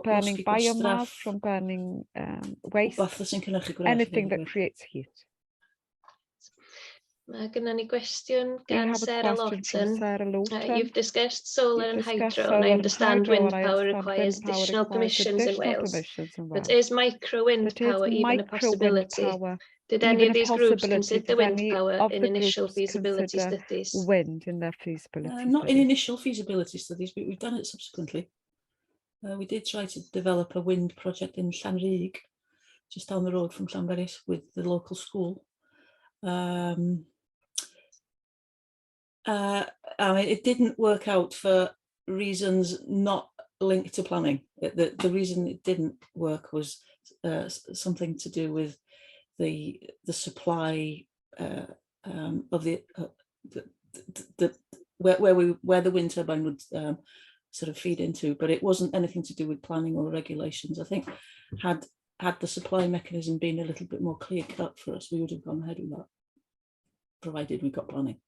burning biomass, from burning waste, anything that creates heat. Mae gynnon ni gwestiwn gan Sarah Lawton. You've discussed solar and hydro, and I understand wind power requires additional permissions in Wales. But is micro wind power even a possibility? Did any of these groups consider wind power in initial feasibility studies? Wind in their feasibility not in initial feasibility studies, but we've done it subsequently. We did try to develop a wind project in Llanrug, just down the road from Peris, with the local school. I mean, it didn't work out for reasons not linked to planning. The reason it didn't work was something to do with the supply of where the wind turbine would sort of feed into, but it wasn't anything to do with planning or regulations. I think had the supply mechanism been a little bit more clear cut for us, we would have gone ahead with that, provided we got planning.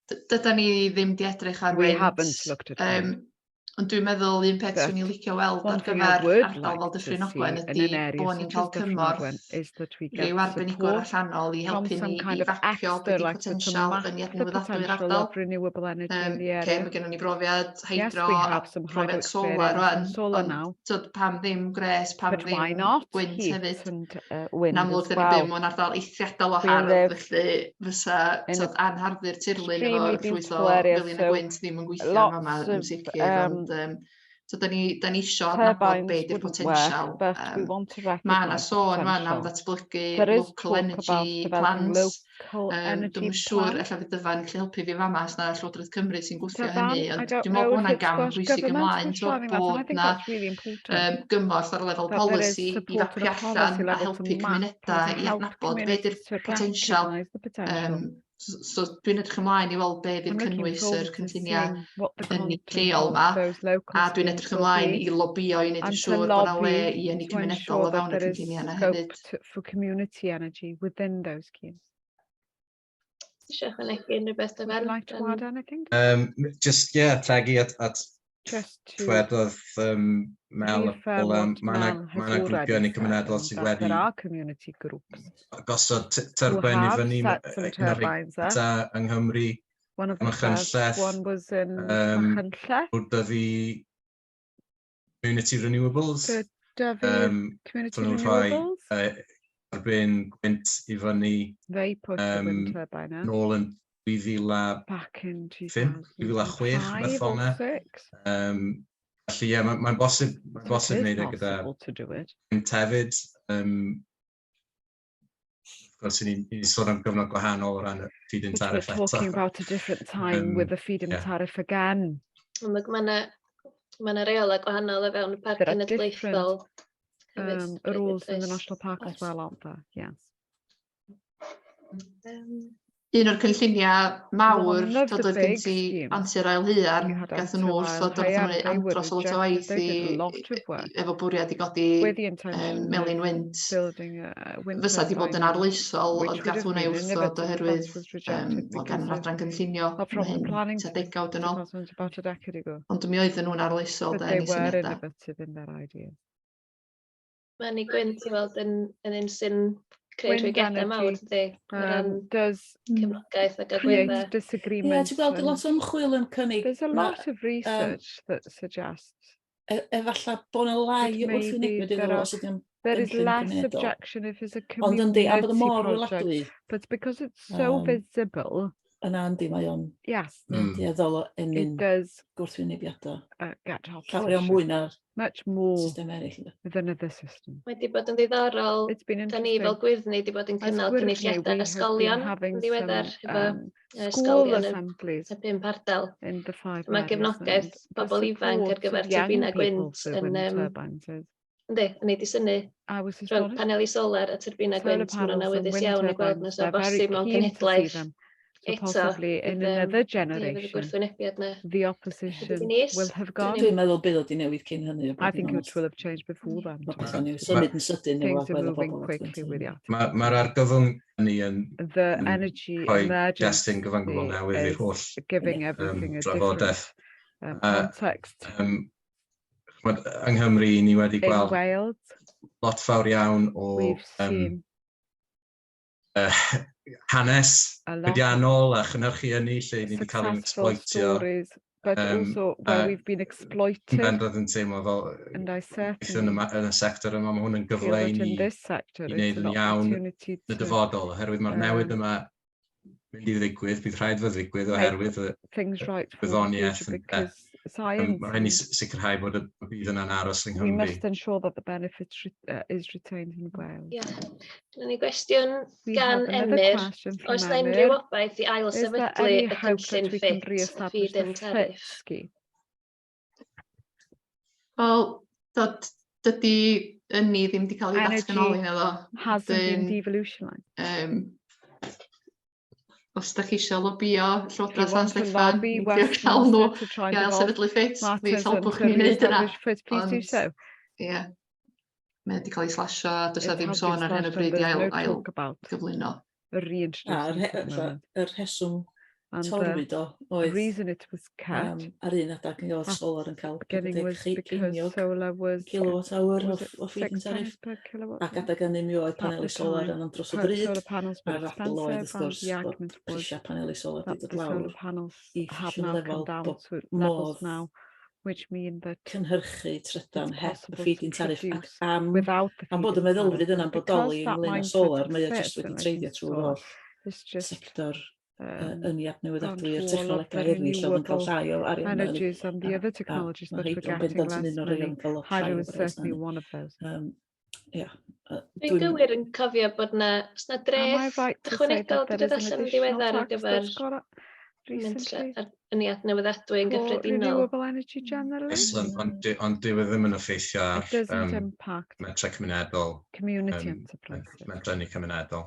Dyda ni ddim di edrych ar wind. We haven't looked at wind. Ond dwi'n meddwl un peth swn i'n licio weld ar gyfer ardal fel Dyffryn Ogwen ydy bod ni'n cael cymorth rhyw arbennigwyr allanol i helpu ni i facio beth ydy potensial yn adnewyddadu'r ardal. Mae gennym ni brofiad hydro a profiad solar rwan, ond pam ddim gres, pam ddim gwynt hefyd. Yn amlwg dyn ni'n byw mewn ardal eithriadol o hardd, felly fysa anharddu'r tirlun efo'r ffrwyth o felin y gwynt ddim yn gweithio yma yn sicr. So da ni isio adnabod beth yw'r potensial. Mae yna sôn rwan am ddatblygu local energy plans. Dwi'n siŵr efallai fydd dyfan gallu helpu fi fama os na Llywodraeth Cymru sy'n gwthio hynny. Ond dwi'n meddwl bod hwnna'n gam bwysig ymlaen bod na gymorth ar lefel polisi i fapu allan a helpu cymunedau i adnabod beth yw'r potensial. So dwi'n edrych ymlaen i weld beth yw'r cynnwys yr cynlluniau yn ei lleol yma, a dwi'n edrych ymlaen i lobio i wneud yn siŵr bod yna le i Ynni Cymunedol o fewn y cynlluniau yna hefyd. For community energy within those schemes. Eisiau ychwanegu unrhyw beth dyfan? Would you like to add anything? Just, yeah, taggy at Dwedodd Mel a Paula, mae yna grwpiau Ynni Cymunedol sydd wedi gosod tyrbyn I fyny yng Nghymru, Dyddi Community Renewables, nhw'n rhoi erbyn gwynt I fyny nôl yn 2005, 2006, beth fel yna. Felly, ie, mae'n bosib wneud e gyda gwynt hefyd. Wrth gwrs, ni'n sôn am gyfnod gwahanol o ran y feed-in tariff eto. Talking about a different time with the feed-in tariff again. Mae reolau gwahanol o fewn y parc cenedlaethol. Rules in the national park as well, aren't there? Yes. Un o'r cynlluniau mawr dod oedd gen ti antur ail hyar, gath nhw wrthod oedd nhw'n andros o lot o waith efo bwriad I godi melin wynt. Fysa di bod yn arloesol, ond gath hwnna I wrthod oherwydd gan adran gynllunio hyn tua degawd yn ôl. Ond mi oedden nhw'n arloesol da ni syniadau. Mae'n I gwynt I weld yn un sy'n creu rhwygiadau mawr, cefnogaeth ac agweddau. Disagreements. Ti'n gweld lot o ymchwil yn cynnig. There's a lot of research that suggests efallai bod yna lai wrth wynebyd iddo os ydy'n there is less objection if it's a community project, but because it's so visible, yna yndi mae o'n dueddol o enyn gwrthwynebiadau. Llawer iawn mwy na'r much more system eraill. Than other systems. Mae di bod yn ddiddorol. Da ni fel gwyddni di bod yn cynnal cynulliadau ysgolion yn ddiweddar efo ysgolion y 5 ardal. Mae gefnogaeth bobl ifanc ar gyfer turbina gwynt yn neud I syni rhwng paneli solar a turbina gwynt. Mae'n awyddus iawn I gweld nes o bosib mewn cenhedlaeth. Possibly in another generation, the opposition will have gone. Dwi'n meddwl bydd o di newid cyn hynny. I think it will have changed before then. Symud yn sydyn. Things are moving quickly with that. Mae'r argyfwng ni yn rhoi destyn gyfangol newydd I'r holl drafodaeth. Context. Yng Nghymru ni wedi gweld lot fawr iawn o hanes byddiannol a chynhyrchu ynni lle ni wedi cael ein exploitio. But also where we've been exploited. Bendrad yn teimlo fel yn y sector yma, mae hwn yn gyfle I ni wneud yn iawn yn y dyfodol, oherwydd mae'r newid yma mynd I ddigwydd, bydd rhaid fod ddigwydd oherwydd y gwyddoniaeth. Mae'n rhaid ni sicrhau bod y bydd yna'n aros yng Nghymru. We must ensure that the benefit is retained in Wales. Dyna ni gwestiwn gan Emyr, oes na unrhyw obaith I ail sefydlu y cynllun feed-in tariff? Wel, dydy ynni ddim wedi cael ei ddatganoli iddo. Hasn't been devolutionised. Os da chi eisiau lobio Llywodraeth San Steffan, newch cael nhw I ail sefydlu ffit, mi helpwch ni wneud yna. Ie, mae wedi cael ei slasio, does na ddim sôn ar hyn o bryd I ail gyflwyno. Yr rheswm torwyd o oedd ar un adag yn gael solar yn cael 45 kilowatt hour o feed-in tariff ac adag ynny mi oedd paneli solar yn dros o dryd a'r radl oedd wrth gwrs bod prisiau paneli solar wedi dod lawr I ffasiwn lefel bod modd cynhyrchu trydan heb y feed-in tariff am bod y meddylfryd yna'n bodoli ynglyn â solar mae o jyst wedi treiddio trwy'r oll sector ynniad newyddadwy'r technolegau eraill oedd yn cael llai o arian energies and the other technologies that we're getting less money. Hydro is certainly one of those. Dwi'n gywir yn cofio bod na dreth ychwanegol wedi dod allan yn ddiweddar ar gyfer ynniad newyddadwy yn gyffredinol. Ond dyw e ddim yn effeithio ar mentrau cymunedol, mentrau Ynni Cymunedol.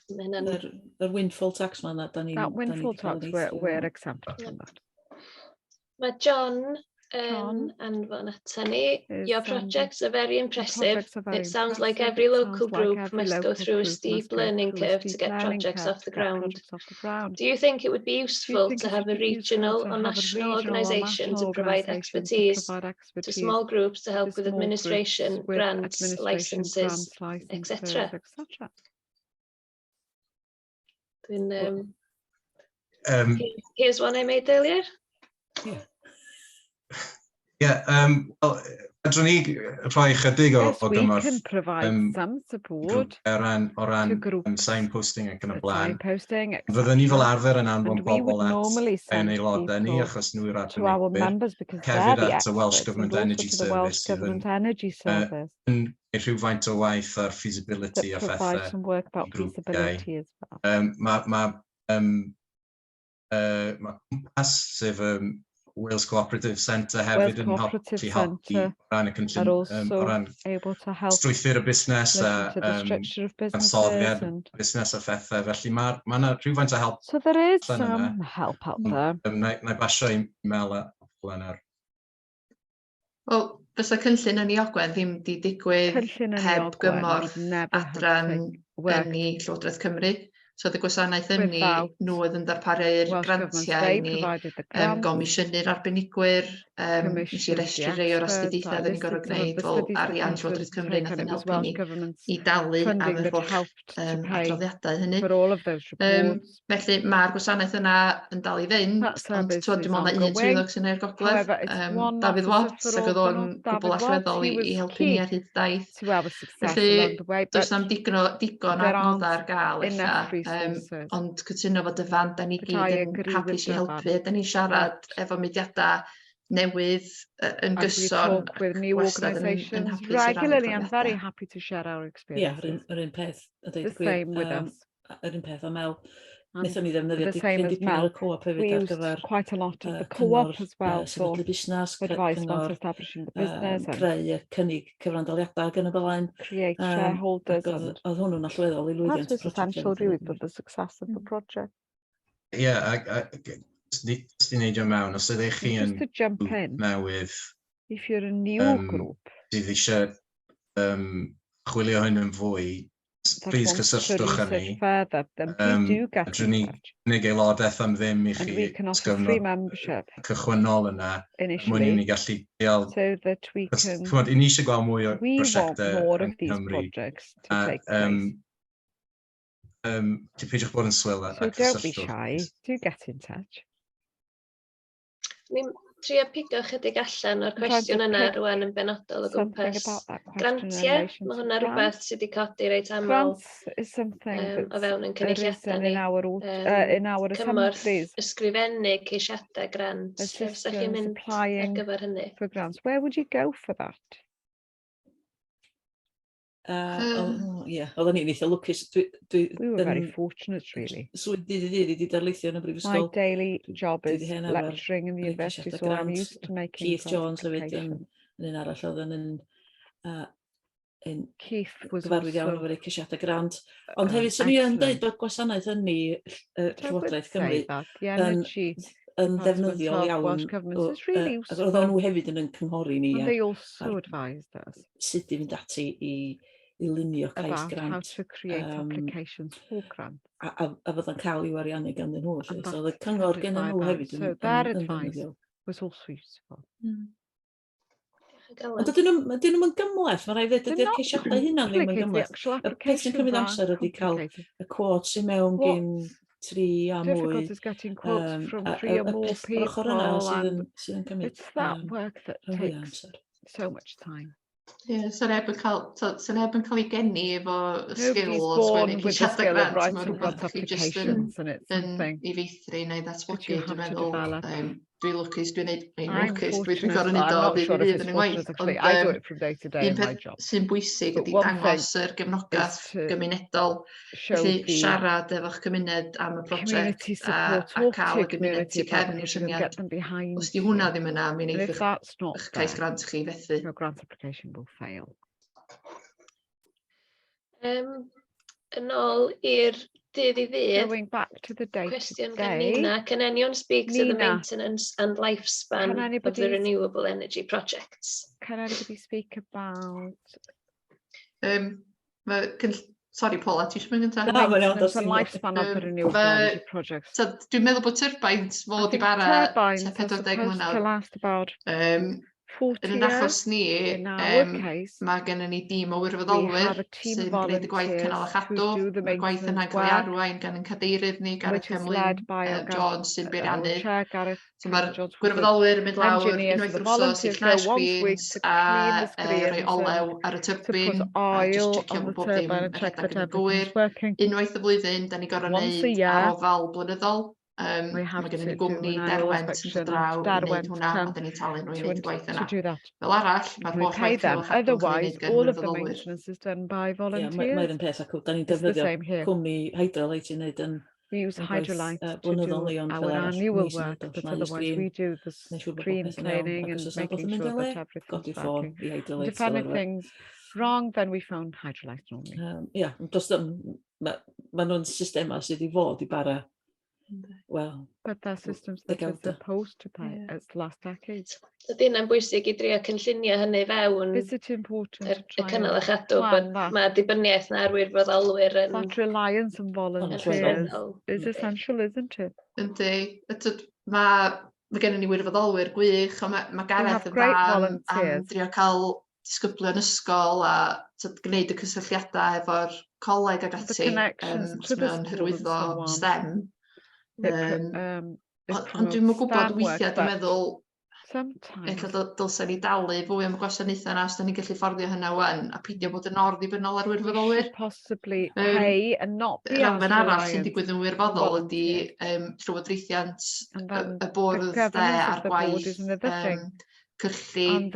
Yr windfall tax man that windfall tax we're exempt from that. Mae John anfon ata ni. Your projects are very impressive. It sounds like every local group must go through a steep learning curve to get projects off the ground. Do you think it would be useful to have a regional or national organisation to provide expertise to small groups to help with administration, grants, licenses, etc.? Here's one I made earlier. Wel, fedrwn ni rhoi chydig o gymorth o ran signposting ac yn y blaen. Fyddwn ni fel arfer yn anfon bobl at ein aelodau ni achos nhw yw'r arbennigwyr, hefyd at y Welsh Government Energy Service sydd yn rhywfaint o waith ar feasibility a phethau i grwpiau. Mae cwmpas sef Wales Cooperative Centre hefyd yn helpu ran y cynllun o ran strwythur y busnes a ansoddiad busnes a phethau. Felly mae yna rhywfaint o help. So there is some help out there. Na i basio i Mel a Paula. Wel, fysa cynllun yn ei Ogwen ddim di digwydd heb gymorth adran ynni Llywodraeth Cymru. So y gwasanaeth ynni, nhw oedd yn darparu'r grantiau i ni, gomisiynu'r arbennigwyr, nes i restru rei o'r astudiaethau da ni'n gorfod gwneud fel arian Llywodraeth Cymru nath yn helpu ni i dalu am yr holl adroddiadau hynny. Felly mae'r gwasanaeth yna yn dal i fynd, ond dwi'n meddwl na un swyddog sy'n neud gogledd, Davies Watts, ac oedd o'n gwbl allweddol i helpu ni ar hyd daith. Felly does na'm digon adnoddau ar gael eich ond cytuno fod y fan da ni gyd yn hapus i helpu. Da ni'n siarad efo mudiadau newydd yn gyson ac wastad yn hapus i regularly. I'm very happy to share our experience. Yr un peth. The same with us. Yr un peth o Mel. Nethon ni ddefnyddio dipyn ar y co-op hefyd ar gyfer quite a lot of the co-op as well for busnes, advice on establishing the business, creu y cynnig cyfrandoliadau gan y blaen, create shareholders. Oedd hwnnw'n allweddol i lwyddiant y project. That was essential really for the success of the project. Just i neidio mewn, os ydych chi yn newydd, if you're a new group, sydd eisiau chwilio hyn yn fwy, please cysylltwch â ni. Rydyn ni unig aelodaeth am ddim i chi cychwynnol yna, mwyn i ni gallu deal. I ni eisiau gweld mwy o prosiectau yn Cymru. Peidiwch bod yn swil a cysylltwch. So don't be shy, do get in touch. Ni'n trio pigo chydig allan o'r cwestiwn yna rwan yn benodol o gwmpas grantiau. Mae hwnna rhywbeth sydd wedi codi reit aml o fewn yn cynulliadau ni. Cymorth ysgrifennu ceisiadau grant. Fysa chi'n mynd ar gyfer hynny? Where would you go for that? Oedden ni'n eitha lwcus. We were very fortunate, really. Swydd dydd i darlithio yn y brifysgol. My daily job is lecturing in the university, so I'm used to making Keith Jones hefyd yn un arall oedd yn gyfarwydd iawn o'r ceisiadau grant. Ond hefyd, sy'n ni yn dweud bod gwasanaeth ynni Llywodraeth Cymru yn ddefnyddiol iawn. Oedd nhw hefyd yn cynghori ni. They also advised us. Sut i fynd ati i lunio cais grant. About how to create applications for grants. A fydda'n cael i'w ariannu ganddyn nhw. So oedd y cyngor gen nhw hefyd yn ddefnyddiol. So their advice was also useful. Ond dyn nhw'n yn gymleth, mae rai ddweud ydy'r ceisiadau hynna ddim yn gymleth. Y peth sy'n cymryd amser ydy cael y quotes sy'n mewn gen 3 a mwy. Difficult is getting quotes from 3 or more people. It's that work that takes so much time. Sa'n neb yn cael ei geni efo skill o sgwennu ceisiadau grant. Mae rhywbeth chi jyst yn ei feithri neu ddatblygu, dwi'n meddwl. Dwi'n lwcus, dwi'n gorau neud o ddydd yn yngwaith. Ond sy'n bwysig ydy dangos yr gefnogaeth gymunedol. Felly siarad efo'ch gymuned am y prosiect a cael y gymuned ti cefn i'r syniad. Os di hwnna ddim yna, mi wneud eich cais grant chi fethu. Your grant application will fail. Yn ôl i'r dydd i ddydd, going back to the day cwestiwn to gan day. Nina. Can anyone speak to the Nina, maintenance and lifespan can of anybody the renewable energy projects? Can anybody speak about Sori Paula, ti eisiau mynd the gyntaf? maintenance and lifespan of the renewable energy projects? Dwi'n meddwl bod turbines fod i bara turbines are 40 supposed to mlynedd. last about 40 Yn yn achos years. ni, In our case, mae gennym ni dîm o we wirfoddolwyr have a team sy'n of gwneud y gwaith cynnal a volunteers chadw. who do the Mae'r gwaith yna'n maintenance cael ei work, arwain gan yn cadeirydd ni, Gareth which is Cymlyn, led by Jones sy'n beiriannu. our chair, Gareth So mae'r Jones, who's gwirfoddolwyr yn mynd lawr engineers, unwaith the yr wsos i volunteers go llnau once a week screens to a clean the rhoi screens olew and ar y to put turbin, a oil just checio on the bod bob dim turbine yn and check rhedeg that yn gywir. everything's working. Unwaith y flwyddyn, da ni gorau Once a wneud year, ar ofal blynyddol. we have Mae gennym to ni do gwmni an annual derwent yn inspection, dod draw and i Dad wneud went to hwnna, a come da ni'n talu nhw i wneud y gwaith yna. to do that. Fel arall, mae'r We holl pay gwaith them. cynnal a chadw yn cael ei Otherwise, wneud gan all of the wirfoddolwyr. maintenance is done by Mae'r volunteers. un peth ac da ni'n It's the defnyddio same here. cwmni Hydrolite i wneud yn We use gwaith, Hydrolite to blynyddol do ni, ond fel our arall, annual ni sy'n work, neud o, but llnau otherwise sgrin, we do the neu siŵr bod screen popeth yn iawn, cleaning ac and os oes rhywbeth making yn mynd sure ele, that everything's godi ffôn working. i And Hydrolite if fel arfer. anything's wrong, then we phone Hydrolite normally. Ia, does dim, mae nhw'n systema sydd i fod i bara, wel, But they're systems that are degawda. supposed to pay as last decade. Ydy hynna'n bwysig i drio cynllunio hynny fewn Is it important y to try cynnal a and chadw, plan bod that? mae dibyniaeth na ar wirfoddolwyr yn That reliance on volunteers allweddol. is essential, isn't it? Yndi, mae gennym ni wirfoddolwyr gwych, ond mae Gareth have yn great dda am volunteers. drio cael disgyblion ysgol a gwneud y cysylltiadau efo'r coleg ag The ati. connections to the Mae'n school and hyrwyddo so on. STEM. It Ond dwi'n mwyn gwybod STEM weithiau, work, dwi'n but meddwl, sometimes eich dylsen ni dalu fwy am y gwasanaethau yna os da ni'n gallu fforddio hynna wan, a peidio bod yn orddibynol ar we wirfoddolwyr. should possibly pay and not be Yr as elfen arall sy'n reliant digwydd yn on wirfoddol ydy volunteers. llywodraethiant And then y bwrdd the governance ar of the board gwaith is another thing. cyllid,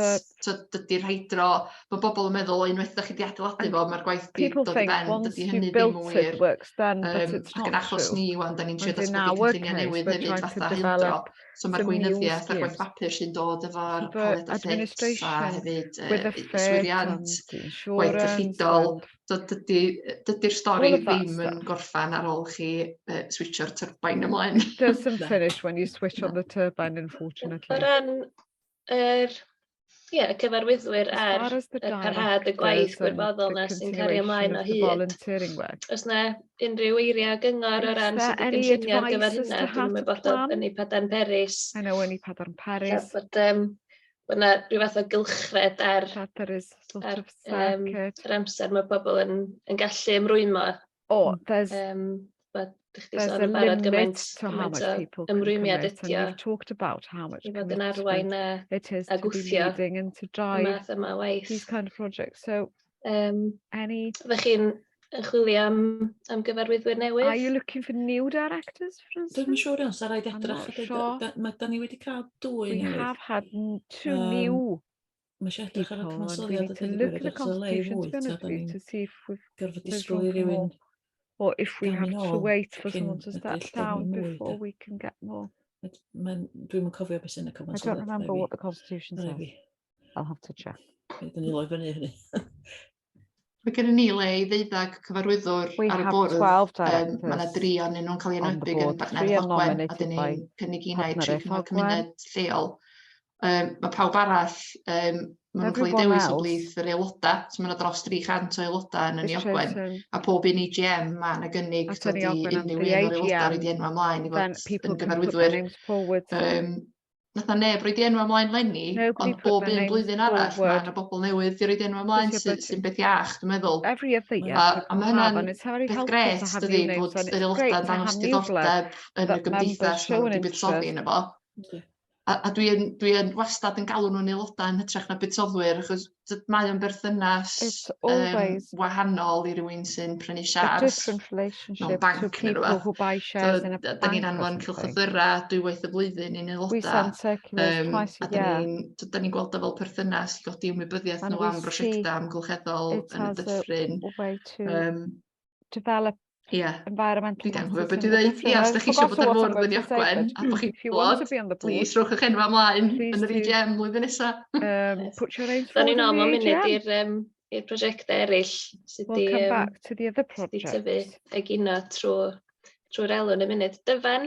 dydy'r hydro, mae bobl yn meddwl unwaith ydych chi wedi adeiladu fo, mae'r gwaith wedi People dod i think ben, once dydy you've hynny ddim built yn it, wir. works then, but it's Ac yn not achos true. ni, wan, da ni'n trio And in datblygu our cynlluniau case, newydd we're hefyd trying to fatha hydro. develop So mae'r some new gweinyddiaeth a'r gwaith schemes. papur sy'n dod efo'r The paled a ffits a administration hefyd with the fit yswiriant, and the gwaith insurance cyllidol. and Dydy'r stori all of that ddim yn stuff. gorffan ar ôl chi switcho'r turbine ymlaen. Doesn't finish when you switch on the turbine, O unfortunately. ran y cyfarwyddwyr ar As far as the y parhad y gwaith directors and gwirfoddol the na sy'n cario ymlaen continuation o of the hyd. volunteering work. Oes na unrhyw eiriau gyngor o Is ran there sydd wedi any cynllunio ar gyfer advice as hynna? to how Dwi'n to ymwybodol plan? yn ei Padarn Peris. I know Ynni Padarn Peris, Bod yna rhyw fath o gylchred ar that there is sort ar of circuit. yr amser mae pobl yn gallu ymrwymo. Or there's Bod chdi a sôn yn barod limit gymaint to how much people can ymrwymiad commit, and ydi o you've talked about how much i fod yn arwain commitment it is a to be gwthio leading and to y drive math yma o waith. these kind of projects. So any, Fydych chi'n chwilio am gyfarwyddwyr newydd? are you looking for new directors, for Dwi'n instance? siŵr iawn, sa'n rhaid I'm edrych. not sure. Da ni wedi cael dwy We newydd. have had two new Mae eisiau edrych ar y people, and we cyfansoddiad need a to dweud look at the gwir, achos y le i constitution, to fwy, be honest da with you, ni'n to see if we've gorfod there's disgwyl room i for rywun more, or if we gael have ni to nôl wait for cyn someone to y step dillad down neu mwy, before de. we can get more. Dwi'n yn cofio beth sy'n y I cyfansoddiad. don't remember what the constitution says. I'll have to check. Dyn ni loi fyny hynny. Mae gennym ni le i ddeuddag cyfarwyddwr We ar y have bwrdd. 12 Mae yna directors 3 ohonyn nhw'n cael ei on the enwebu gan board. 3 bartneriaeth are Ogwen, a nominated dyn by ni'n cynnig unau 3 partneriaeth cyngor Ogwen. cymuned lleol. Mae pawb arall, maen nhw'n cael ei Everyone dewis o else blith yr aelodau, so mae yna dros 300 o aelodau yn is Ynni Ogwen, chosen a pob un EGM mae yna gynnig at dod Ynni i Ogwen, and unrhyw the un o'r aelodau AGM, roed i enw ymlaen i then fod people yn can put their gyfarwyddwyr. names forward. Nath na neb roed i enw ymlaen lenni, Nobody ond put bob their un names blwyddyn arall mae forward. yna bobl newydd i roed enw ymlaen Because you're sy'n beth iach, dwi'n meddwl. Every other year A people mae have, hynna'n and it's very beth helpful gret, to have dydi, new names, bod and yr it's aelodau'n great to have dangos new blood diddordeb yn y that members gymdeithas show maen an nhw wedi buddsoddi interest. yna fo. A dwi'n wastad yn galw nhw'n aelodau yn hytrach na buddsodwyr, achos mae o'n berthynas It's always wahanol i rywun sy'n prynu a siars different mewn relationship to banc neu people rhywbeth. who buy shares in a Da bank ni'n or anfon something. cylchlythyrau 2 waith y flwyddyn i'n We aelodau. send circulars twice A a da year, ni'n gweld o fel perthynas i godi ymwybyddiaeth and nhw we am see brosiectau amgylcheddol it yn y as dyffryn. a way to Yym, develop Ie, environmental dwi dan gwybod matters beth in dwi'n the dweud. Ie, os different. da chi eisiau bod ar fwrdd yn to say, Ogwen, a bod chi'n if you want to bod, be on the board, plis rhowch eich enw ymlaen please yn yr do. EGM mlwyddyn nesaf. Put your names Da forward ni'n in am the munud AGM. i'r prosiectau eraill sydd wedi tyfu ag uno trwy'r elw yn y munud. Dyfan,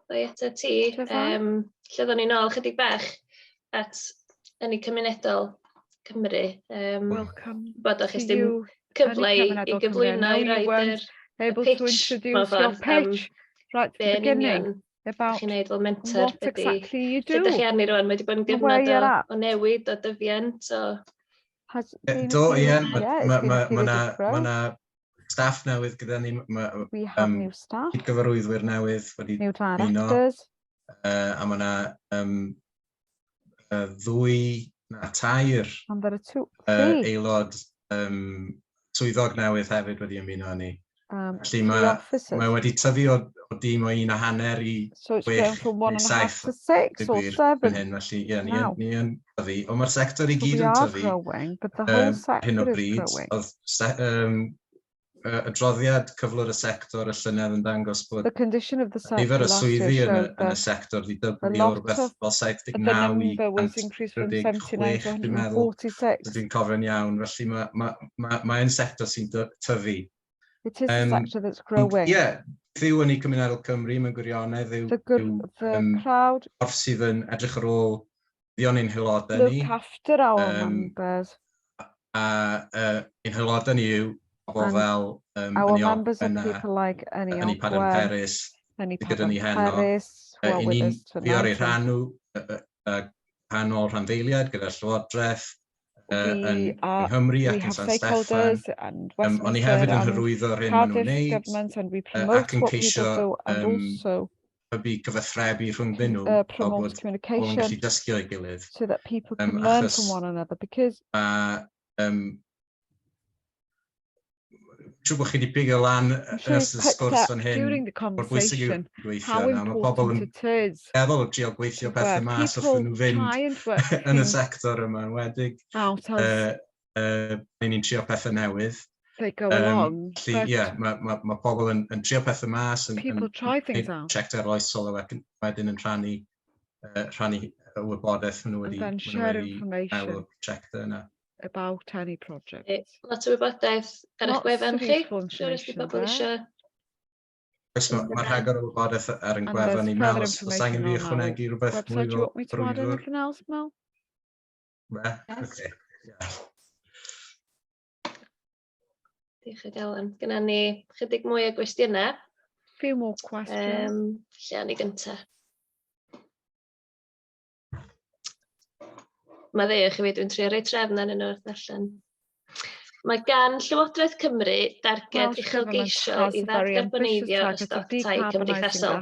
ddoi eto ti, lle ddon ni nôl chydig bach at Ynni Cymunedol Cymru. Bod o'ch dim cyfle i gyflwyno i roed y pitch mewn ffordd am be yn union ydych chi'n neud fel mentor, lle ydych chi arni rwan, wedi bod yn gyfnod o newid, o dyfiant, Do, ie, mae staff newydd gyda ni, gyfarwyddwyr newydd wedi ymuno, a mae yna 2 na 3 aelod swyddog newydd hefyd wedi ymuno ni. Felly mae wedi tyfu o dim o 1.5 i 6 neu 7 yn hyn, felly ni yn tyfu. Ond mae'r sector i gyd yn tyfu hyn o bryd. Adroddiad cyflwr y sector y llynedd yn dangos bod nifer y swyddi yn y sector wedi dyblu o rhywbeth fel 79 i 136, dwi'n meddwl, dwi'n cofio'n iawn. Felly mae'n sector sy'n tyfu. It is a sector that's growing. Beth yw Ynni Cymunedol Cymru, mewn gwirionedd, yw corff sydd yn edrych ar ôl buddion ein haelodau ni. Look after our members. A ein haelodau ni yw pobl fel Ynni Padarn Peris, gyda ni heno. Ni'n bior ei rhannu hanol rhanddeiliad gyda'r Llywodraeth yn Nghymru ac yn San Steffan. Ond ni hefyd yn hyrwyddo ar hyn maen nhw'n neud ac yn ceisio hybu cyfathrebu rhwngdyn nhw o bod pobl yn gallu dysgu o'i gilydd. Siwr bod chi wedi pigo lan yn ystod y sgwrs fan hyn o'r bwysig yw gweithio yna. Mae pobl yn meddwl o drio gweithio pethau mas wrth nhw fynd yn y sector yma yn wedig. Ni'n trio pethau newydd. Mae pobl yn trio pethau mas yn checked arloesol a wedyn yn rhannu y wybodaeth nhw wedi cael o'r prosiectau yna. About any project. Lot o wybodaeth ar eich gwefan chi? Siwr ysdi bobl eisiau? Mae rhagor o wybodaeth ar ein gwefan ni. Mel, os angen fi ychwanegu rhywbeth mwy o brwyddwr? Diolch o Elen. Gyda ni chydig mwy o gwestiynau. Few more questions. Lle ni gyntaf. Mae ddech i fi, dwi'n trio rhoi trefn yn nhw wrth allan. Mae gan Llywodraeth Cymru darged uchelgeisiol i ddarganfyneiddio y stoc tai cymdeithasol.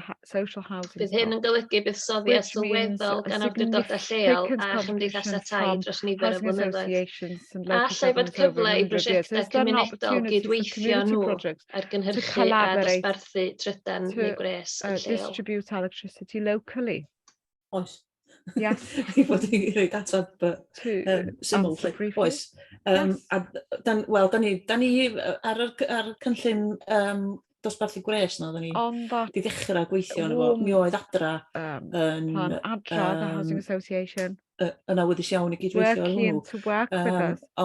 Bydd hyn yn golygu buddsoddiad sylweddol gan awdurdodau lleol a chymdeithasau tai dros nifer o flynyddoedd. A allai fod cyfle i brosiectau cymunedol gydweithio nhw ar gynhyrchu a dosbarthu trydan neu gwres yn lleol. Distribute electricity locally. Oes. Yes. I fod i roed atab syml, oes. Wel, da ni ar cynllun dosbarthu gwres na, da ni di ddechrau gweithio yn efo. Mi oedd adra Pan adra, the Housing Association. Yn awyddus iawn i gydweithio ar hwnnw.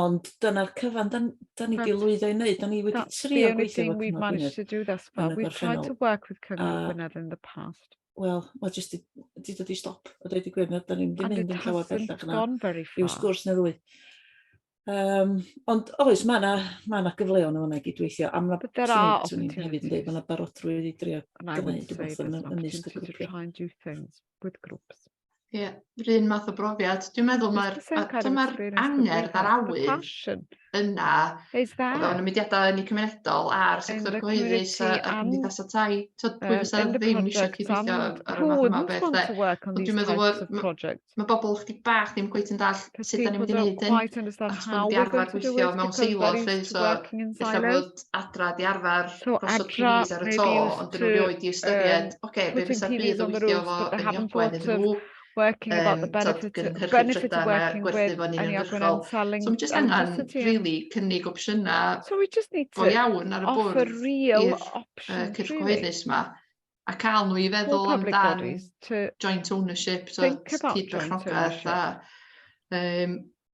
Ond dyna'r cyfan, da ni di lwyddo i wneud, da ni wedi trio gweithio efo Cyngor Gwynedd. We've tried to work with Cyngor Gwynedd in the past. Wel, mae jyst di dod i stop, o dweud i gwirionedd, da ni'n mynd yn llawer bellach yna i'w sgwrs neu ddwy. Ond oes, mae yna gyfleon o hwnna i gydweithio. But there are opportunities. Mae yna barodrwy wedi drio gwneud rhywbeth yn ystod y grwp. Try and do things with groups. Ie, rhywun math o brofiad. Dwi'n meddwl mae'r angerdd ar awydd yna o fewn y mudiadau Ynni Cymunedol a'r sector cyhoeddus a cymdeithasau tai. Pwy fysa ddim eisiau cydweithio ar y math yma o beth. Dwi'n meddwl mae bobl chdi bach ddim cweit yn dall sut da ni wedi gwneud hyn. Achos bod wedi arfer gweithio mewn seilor, so illa bod adra di arfer gosod pris ar y to, ond dyn nhw rioed i ystyried, be fysa bydd o weithio fo yn Ogwen yn nhw. Working about the benefits of working with Ynni Ogwen and selling so we just angen really cynnig opsiynau go iawn ar y bwrdd i'r cyhoeddus yma a cael nhw i feddwl amdan joint ownership, so cydberchnogaeth a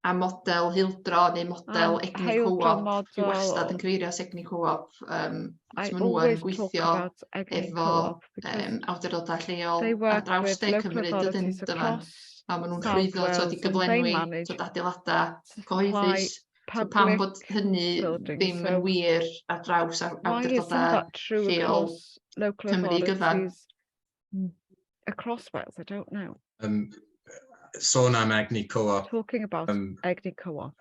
a model hildro neu model egni co-op. Dwi wastad yn cyfeirio at egni co-op. Nhw yn gweithio efo awdurdodau lleol ar draws De Cymru, dydyn dyfan. A maen nhw'n llwyddo i gyflenwi adeiladau cyhoeddus. So pam bod hynny ddim yn wir ar draws awdurdodau lleol Cymru gyfan? Across Wales, I don't know. Sôn am egni co-op. Talking about egni co-op.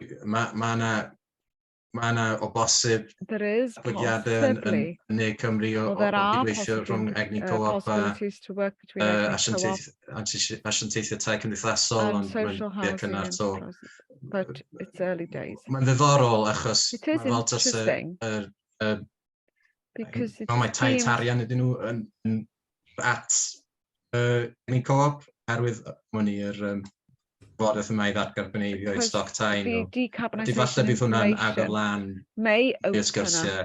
Mae yna o bosib bwygiadau yn Ne Cymru o gydweithio rhwng egni co-op a asiantaethau tai cymdeithasol, ond mae'n cynnar to. But it's early days. Mae'n ddiddorol achos mae tai tarian ydyn nhw yn at egni co-op, herwydd mwyn i'r Bwrdd yma I ddatgarboneiddio'i stoc tai nhw. Falle bydd hwnna'n agor lan i'r sgyrsiau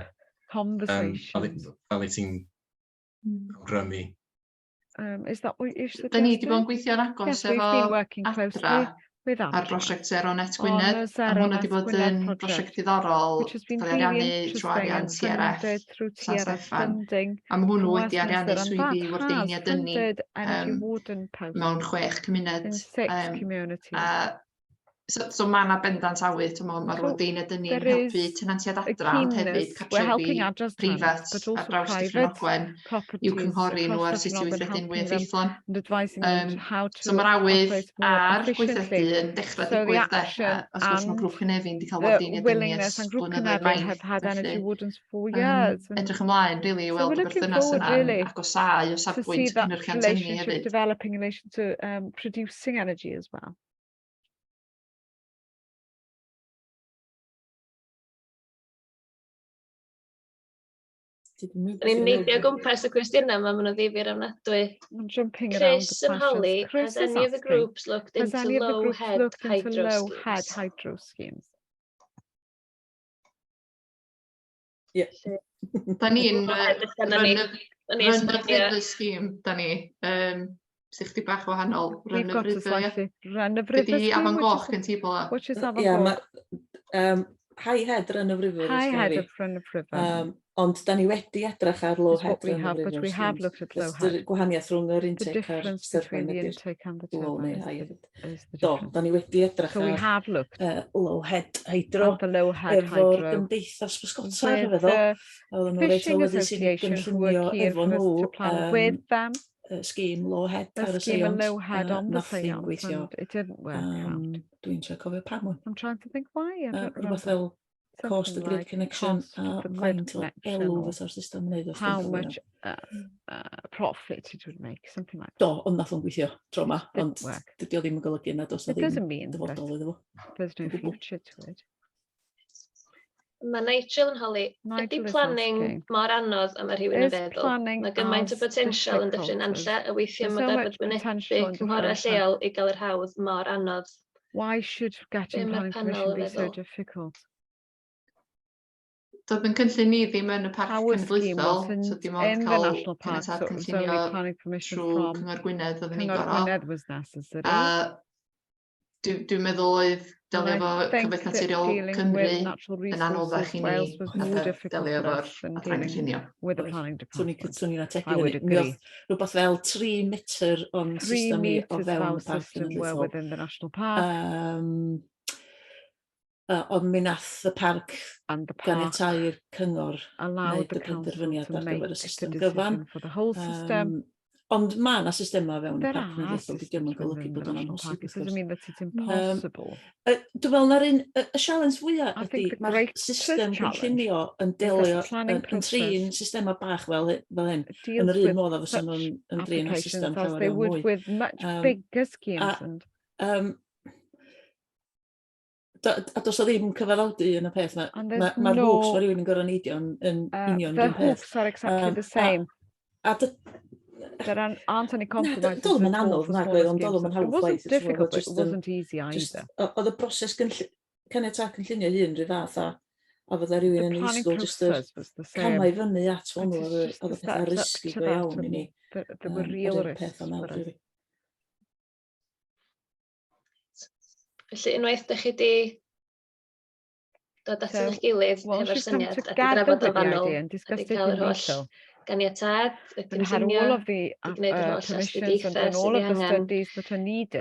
fel I ti'n awgrymu. Da ni wedi bod yn gweithio'n agos efo adra ar brosiect Zero Net Gwynedd, a hwnna wedi bod yn brosiect diddorol cael ei ariannu trwy arian TRF San Steffan, a mae hwnnw wedi ariannu swyddi wardeiniad ynni mewn 6 cymuned. So mae yna bendant awydd, mae'r wardeiniad ynni yn helpu tenantiad adra, ond hefyd cartrefi prifat ar draws Dyffryn Ogwen i'w cynghori nhw ar sut I weithredu'n fwy effeithlon. So mae'r awydd ar gweithredu yn dechrau digwydd de, os gwrs mae grŵp Cynefin wedi cael wardeiniad ynni ers blynyddoedd maith. Edrych ymlaen, rili, I weld y berthynas yna'n agosau o safbwynt cynhyrchiant ynni hefyd. Developing in relation to producing energy as well. Ni'n neidio gwmpas y cwestiynau yma, maen nhw ddifyr ofnadwy. Chris yn holi, has any of the groups looked into low-head hydro schemes? Yeah. Da ni'n run of the scheme, da ni. Sy'n chdi bach wahanol. Run of River. Ydy Afon Goch yn ti, Paula? Which is Afon Goch? High head run of river. High head of run of river. Ond da ni wedi edrych ar low head run of river. But we have looked at low head. Gwahaniaeth rhwng yr intake a'r between the intake and the turbine is the Do, difference. da ni wedi edrych So we have looked low head hydro at the low head hydro efo'r gymdeithas bysgota, feddwl. With the fishing association who were keen for us to plan with them. Scheme low head ar y scheme seiont. low head on the seiont, and it didn't work out. Dwi'n trio cofio pam. I'm trying to think why. I don't Rhywbeth fel cost of grid connection a faint o elw fysa'r system yn neud. How much profit it would make, something like that. Do, ond nath o'n gweithio tro ma, ond dydi o ddim yn golygu na dos na ddim dyfodol iddo fo. There's no future to it. Mae Nigel yn holi, ydy planning mor anodd am yr rhywun yn feddwl? Mae gymaint o potensial yn dyffryn anlle y weithio mae gorfod wynebu cymhorau lleol I gael yr hawdd mor anodd. Why should getting planning permission be so difficult? Doedd yn cynllun ni ddim yn y parc cenedlaethol, so dim ond cael caniatad cynllunio trwy Cyngor Gwynedd oedd yn ei gorau. A dwi'n meddwl oedd delio efo cyfeith naturiol Cymru yn anoddach I ni delio efo'r adran cynllunio. Swn i'n ategu hynny. Rhywbeth fel 3 metr o'n system I o fewn y parc cenedlaethol. Ond mi nath y parc ganiatáu'r cyngor wneud y penderfyniad ar gyfer y system gyfan. Ond mae yna systema fewn y parc cenedlaethol, ddim yn golygu bod yna'n amhosib. Dwi'n fel na'r un, y sialens fwyaf ydy, mae'r system cynllunio yn delio yn trin systema bach fel hyn, yn yr un modd a fysa nhw'n trin y system llawer iawn mwy. A dos o ddim cyfadawdu yn y peth. Mae'r hooks mae rhywun yn gorau neidio yn union the hooks are exactly the same. There aren't any compromises. Dol yn anodd nagwedd, ond dol yn hawdd. It wasn't difficult, but it wasn't easy either. Oedd y broses caniatad cynllunio hyn rhy fath a fydda rhywun yn ysgol jyst y camau fyny at hwnnw oedd y pethau risgu go iawn I ni. There were real risks. Felly, unwaith ydych chi wedi dod at eich gilydd efo'r syniad a di drafod o fanwl, a di cael yr holl ganiatad, y cynllunio, di gwneud yr holl astudiaethau sydd i angen,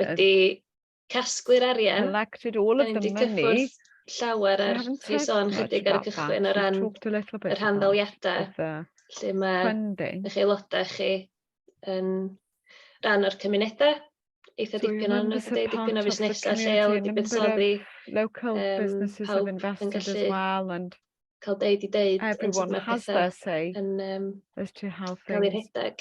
wedi casglu'r arian, da ni wedi cyffwrdd llawer ar chi sôn chydig ar y cychwyn o ran yr handaliadau, lle mae eich aelodau chi yn rhan o'r cymunedau, eitha dipyn o busnesau lleol wedi buddsoddi, pawb yn gallu cael deud i deud yn sut mae pethau yn cael eu rhedeg.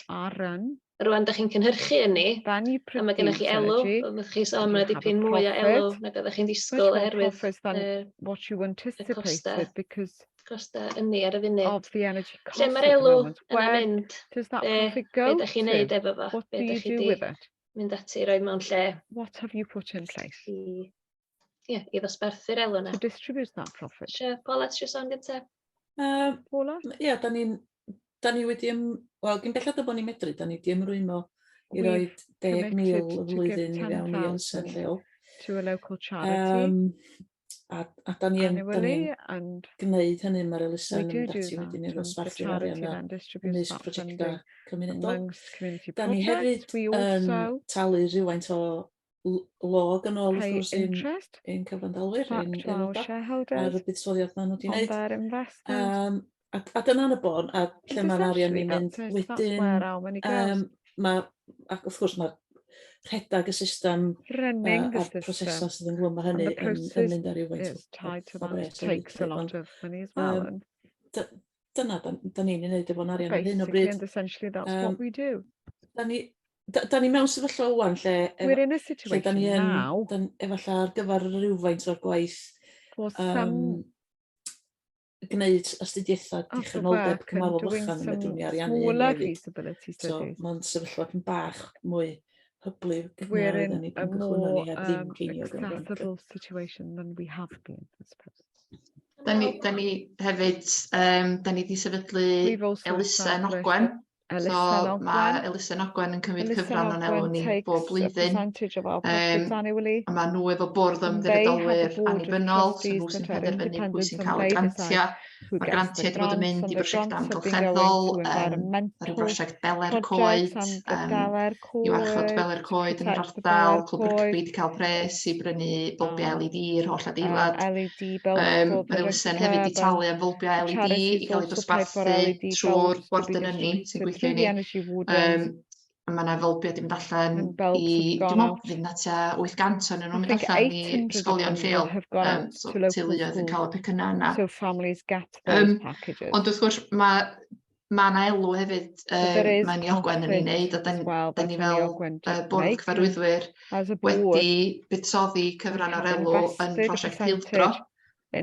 Rwan, da chi'n cynhyrchu hynny, a mae gennych chi elw, oedd chi sôn mae dipyn mwy o elw nag oeddech chi'n disgwyl oherwydd y costau ynni ar y funud. Lle mae'r elw yna mynd? Be da chi'n neud efo fo? Be da chi di mynd ati roi mewn lle i ddosbarthu'r elw yna? Paula, ti eisiau sôn gyntaf? Ie, da ni wedi, wel, gyn bellad o bod ni'n medru, da ni wedi ymrwymo i roi 10,000 y flwyddyn i fewn i ynsen lleol. A da ni'n gwneud hynny mae'r elusen yn dati wedyn i'r ddosbarthu'r arian ymysg prosiectau cymunedol. Da ni hefyd yn talu rhywfaint o log yn ôl wrth gwrs i'n cyfrandalwyr, i'n aelodau, ar y buddsoddiad maen nhw wedi gwneud. A dyna'n y bon, a lle mae'r arian ni'n mynd wedyn, ac wrth gwrs mae rhedag y system a'r prosesau sydd yn glwm â hynny yn mynd ar rhywfaint o bres. Dyna, da ni'n gwneud efo'n arian ar hyn o bryd. Da ni mewn sefyllfa wan lle da ni efallai ar gyfer rhywfaint o'r gwaith gwneud astudiaethau dychrynoldeb cymarol bychan yn medrwn ni ariannu hynny hefyd. So, mae'n sefyllfa yn bach mwy hyblyg na oedden ni pan gychwynno ni heb ddim ceiniog yn Da ni hefyd, da ni wedi sefydlu elusen Ogwen. So, mae elusen Ogwen yn cymryd cyfran o'n elw ni bob blwyddyn. A mae nhw efo bwrdd ymddiriedolwyr annibynnol, so nhw sy'n penderfynu pwy sy'n cael y grantiau. Mae'r grantiau wedi bod yn mynd i brosiectau amgylcheddol, yr brosiect Beler Coed, i warchod Beler Coed yn yr ardal, Clwb Rygbi wedi cael pres i brynu bylbiau LED i'r holl adeilad. Mae'r elusen hefyd wedi talu am bylbiau LED i gael ei dosbarthu trwy'r gwardyn ynni sy'n gweithio i ni. Mae yna fylbiau wedi mynd allan i, dwi'n meddwl, fynd at 800 o'n nhw'n mynd allan i ysgolion lleol. So, teuluoedd yn cael y pecynau yna. Ond wrth gwrs, mae yna elw hefyd mae Ynni Ogwen yn ei wneud, a da ni fel bwrdd cyfarwyddwyr wedi buddsoddi cyfran o'r elw yn prosiect Pildro.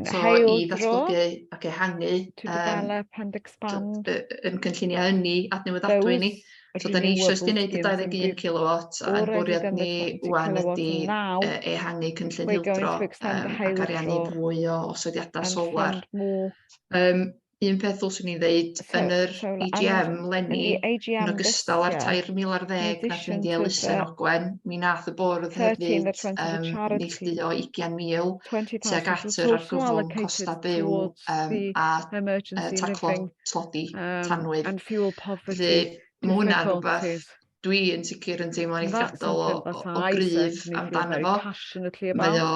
So, i ddatblygu ac ehangu yn cynlluniau ynni adnewyddadwy ni. So, da ni eisiau gwneud y 21 kW a'n bwriad ni wwan ydi ehangu cynllun Hildro ac ariannu fwy o osodiadau solar. Un peth ddylswn ni'n ddeud, yn yr EGM leni, yn ogystal ar 2,010 nath fynd i elusen Ogwen, mi nath y bwrdd hefyd neilltuo 20,000 tuag at yr argyfwng costa byw a taclo tlodi tanwydd. Felly, mae hwnna'n rhywbeth dwi yn sicr yn teimlo'n eithriadol o gryf amdano fo. Mae o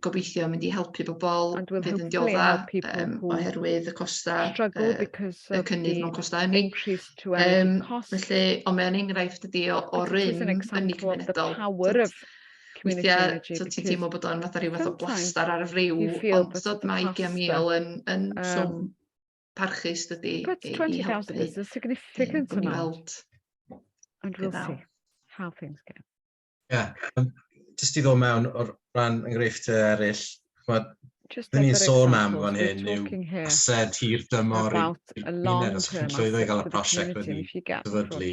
gobeithio mynd i helpu bobl fydd yn dioddef oherwydd y costa, y cynnydd mewn costa ynni. Felly, ond mae'n enghraifft ydi o rym ynni cymunedol. Weithiau, ti'n teimlo bod o'n fath o ryw fath o blastar ar y friw, ond dod mae 20,000 yn swm parchus dydi i helpu. And we'll see how things go. Jyst i ddod mewn o'r ran enghreifftiau eraill, dyn ni'n sôn am fan hyn yw ased hir dymor i'r gymuned os chi'n llwyddo i gael y prosiect wedi sefydlu.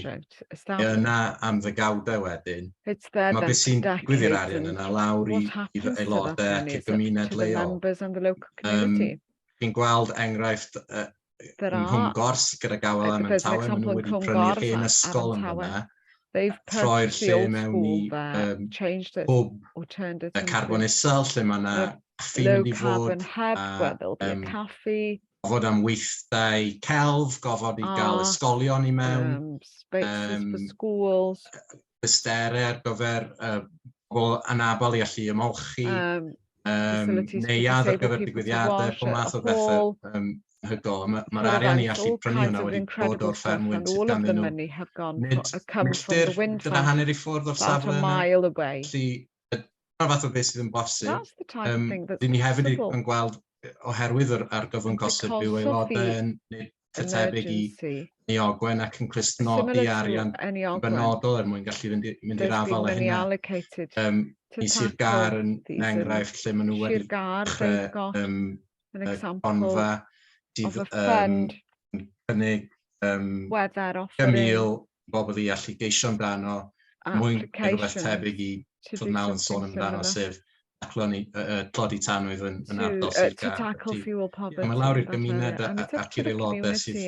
Yna am ddegawdau wedyn, mae beth sy'n digwydd i'r arian yna lawr i'r aelodau ac i'r gymuned leol. Fi'n gweld enghraifft Nghwm Gors gyda Gawel am Tawe, maen nhw wedi prynu'r hen ysgol yn hwnna, troi'r lle mewn i hwb carbon isel, lle mae yna caffi mynd i fod, gofod am weithdau celf, gofod i gael ysgolion i mewn, bysterau ar gyfer pobl anabl i allu ymolchi, neuad ar gyfer digwyddiadau, pob math o bethau hygol. Mae'r arian i allu prynu hwnna wedi bod o'r ffermwynt sydd ganddyn nhw. Nid milltir dyna hanner i ffwrdd o'r safle yna. Felly, dyna fath o beth sydd yn bosib. Dyn ni hefyd yn gweld, oherwydd yr argyfwng gosod byw aelodau nid tebyg i Ogwen ac yn clustnodi arian benodol mwyn gallu mynd i'r afel a hynna. I Sir Gar yn enghraifft lle maen nhw wedi dechrau bonfa sydd yn cynnig 1,000 bobl i allu geisio amdano mwyn rhywbeth tebyg i fod nawr yn sôn amdano sef tlodi tanwydd yn ardal Sir Gar. Mae lawr i'r gymuned ac i'r aelodau sydd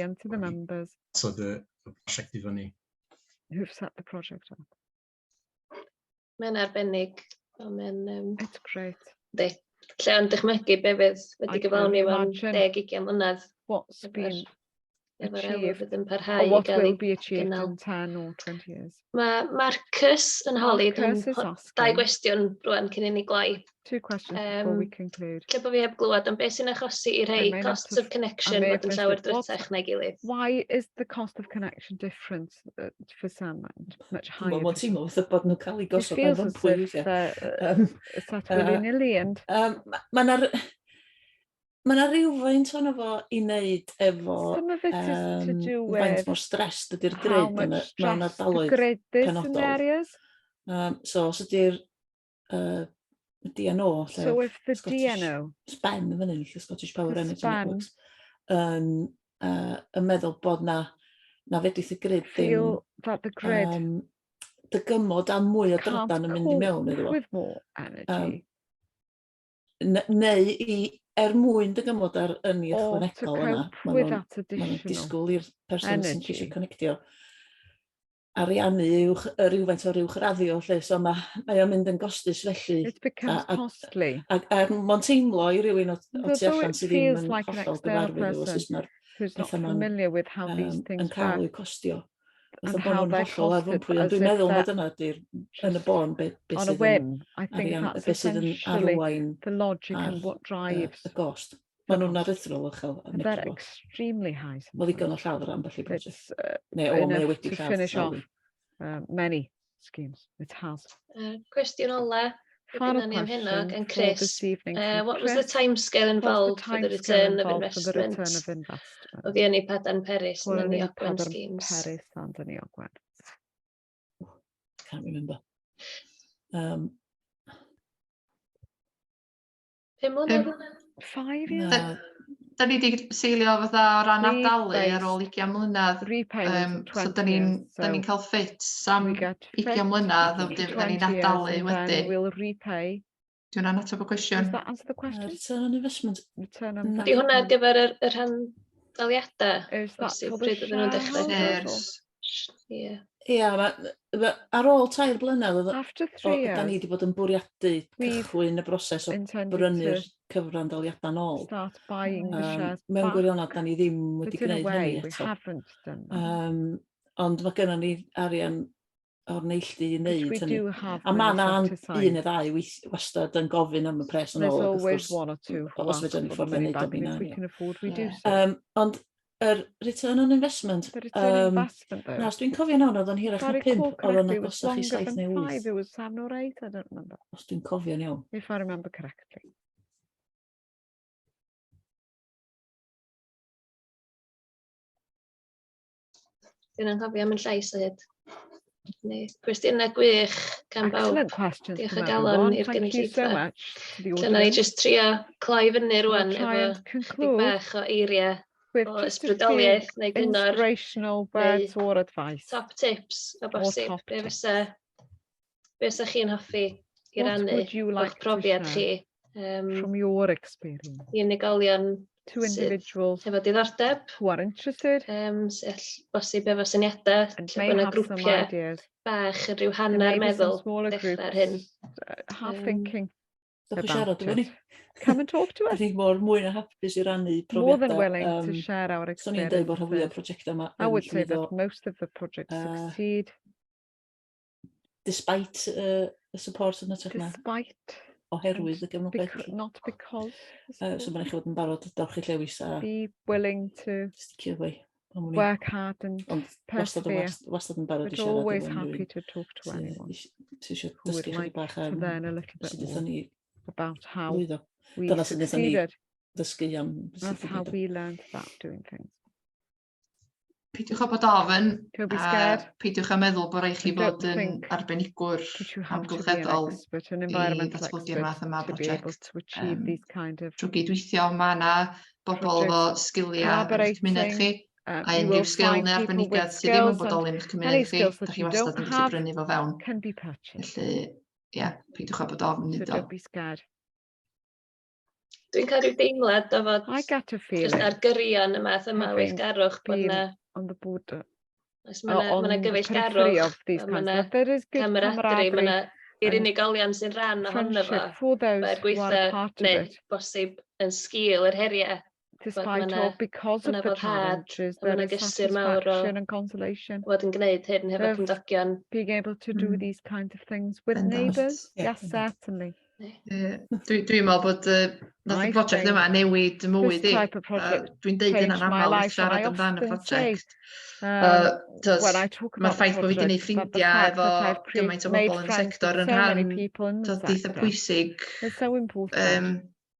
sod y prosiect i fyny. Mae'n arbennig. It's great. Lle o'n dychmygu be fydd wedi gyflawni mewn 10-20 mlynedd. What's been achieved or what will be achieved in 10 or 20 years. Mae Marcus yn holi 2 gwestiwn rwan cyn i ni gloi. 2 questions before we conclude. Lle bod fi heb glwad am beth sy'n achosi i rhai costs of connection fod yn llawer drytach na'i gilydd. Why is the cost of connection different for some much higher? Mae'n teimlo fatha bod nhw'n cael ei gosod ar fympwy. Is that willy-nilly? Mae yna rhywfaint o'n efo i wneud efo faint mor stressed ydy'r grid mewn ardaloedd penodol. So, os ydy'r DNO, so if the DNO, SPEN, Scottish Power Energy Networks, yn meddwl bod na fedrith y grid feel that the grid dygymod a mwy o drydan yn mynd i mewn iddo fo. With more energy. Neu mwyn dygymod ar ynni ychwanegol yna, maen disgwyl i'r person sy'n ceisio connectio ariannu rhywfaint o uwchraddio, so mae o'n mynd yn gostus felly. It becomes costly. A mae'n teimlo i rywun o tu allan sydd ddim yn hollol gyfarwydd o sut mae'r pethau yn cael i'w costio. And how they're costed. Dwi'n meddwl bod yna yn y bon beth on a whim, I think that's essentially the logic and what drives y gost. Maen nhw'n aruthrol uchel. They're extremely high. Mae ddigon o llawer am felly project. To finish off many schemes. It has. Cwestiwn ola. Final question for this evening. What was the timescale involved for the return of investment? Of the Ynni Padarn Peris and the Ogwen schemes. Peris and the Ogwen. Can't remember. 5 years? Da ni wedi seilio fatha o ran adalu ar ôl 20 mlynedd. So da ni'n cael ffit am 20 mlynedd o da ni'n adalu wedyn. Dwi'n rhan ateb y cwestiwn. Does that answer the question? Return on investment. Di hwnna gyfer y rhan daliadau? Pryd ydyn nhw'n dechrau? Ia, ar ôl 3 blynedd, da ni wedi bod yn bwriadu cychwyn y broses o brynu'r cyfran daliadau nôl. Mewn gwirionedd, da ni ddim wedi gwneud hynny eto. Ond mae gennym ni arian o'r neilltu i wneud hynny. A mae yna 1 neu 2 wastad yn gofyn am y pres yn ôl. Os fedrwn ni ffordd wneud am hynna. Ond yr return on investment, os dwi'n cofio nawr, oedd o'n hirach na 5, oedd o'n agosach i 7 neu 8. It was 7 or 8, I don't remember. Os dwi'n cofio'n iawn. If I remember correctly. Dwi'n anghofio am yn llais o hyd. Cwestiynau gwych gan bawb. Excellent questions. Diolch o galon i'r gynulleidfa. Dyna ni jyst trio cloi fyny rwan efo chydig bach o eiriau o ysbrydoliaeth neu gyngor. Inspirational words or advice. Top tips o bosib. Be fysa chi'n hoffi i rannu o'ch profiad chi? From your experience. I unigolion to individuals efo diddordeb, who are interested, sy'n bosib efo syniadau, and lle may bod yna have some grwpiau ideas. bach yn rhyw There hanner may be some meddwl smaller dechrau ar groups hyn. have thinking Dewch i siarad about efo ni. it. Come and talk to us. Dwi'n mor mwy na hapus i rannu More than profiadau. willing to share our So'n i'n dweud bod rhan fwy o experiences. prosiectau yma I would say llwyddo, that most of the projects succeed despite y support yn ytrach na, despite, oherwydd y gefnogaeth. not because. So mae'n eich fod yn barod dorch i llewis a Be willing to sticio fwy. work hard and persevere, Wastad yn barod i but siarad always happy to talk to anyone who would like to learn a little bit more about how we succeeded. That's how we learned about doing things. Peidiwch o bod ofyn, Don't be scared. peidiwch a meddwl bod rhaid chi And don't fod yn think arbennigwr that you have to be an amgylcheddol expert, an i environmental ddatblygu'r math yma o expert to be able brosiect. to achieve these kind of Trwy gydweithio, mae yna bobl efo sgiliau yn eich cymuned chi, a you will unrhyw sgil find neu people arbenigiad with sydd ddim yn skills bodoli yn and eich any cymuned chi, skills da that chi you wastad don't yn gallu have brynu fo fewn. can be purchased. Felly, peidiwch a bod ofyn So nid o. don't be scared. Dwi'n cael rhyw deimlad o fod I get a jyst feeling ar gyrion y math yma o weithgarwch bod being yna on the border, Mae yna periphery of gyfeillgarwch, these mae kinds. yna That there is good cameradri, mae camaraderie yna i'r and unigolion sy'n rhan ohono fo, friendship for those mae'r who are gweithio part of neu it. bosib yn sgil yr heriau. Despite all, because of the challenges, there is satisfaction and consolation. Bod yn gwneud hyn hefo cymdogion. Being able to do these kinds of things with neighbours, yes, certainly. Dwi'n meddwl bod nath y prosiect yma newid y mywyd i. Dwi'n deud yna'n aml wrth siarad amdano y prosiect. Mae'r ffaith bod fi wedi gwneud ffrindiau efo gymaint o bobl yn y sector yn rhan eitha pwysig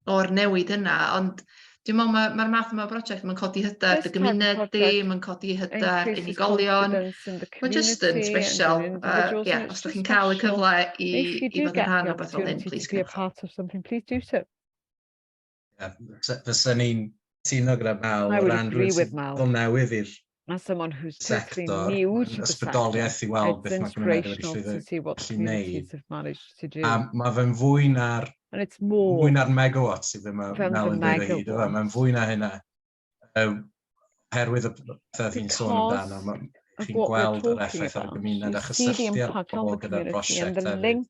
o'r newid yna, ond dwi'n meddwl mae'r math yma o brosiect mae'n codi hyder dy gymuned di, mae'n codi hyder unigolion. Mae'n just yn special. Os ydych chi'n cael y cyfle i fod yn rhan o beth fel hyn, please do. Fysa ni'n tuno gyda Mel o ran rhywun newydd i'r as someone who's sector, totally new to the sector, it's inspirational to see what communities have managed to do. Mae fe'n fwy na'r and it's more na'r megawatts sydd yma Mel yn dweud o hyd. Mae'n fwy na hynna. Herwydd y pethau fi'n sôn amdano, chi'n gweld yr effaith ar y gymuned a chysylltu ar pobl gyda'r prosiect hefyd.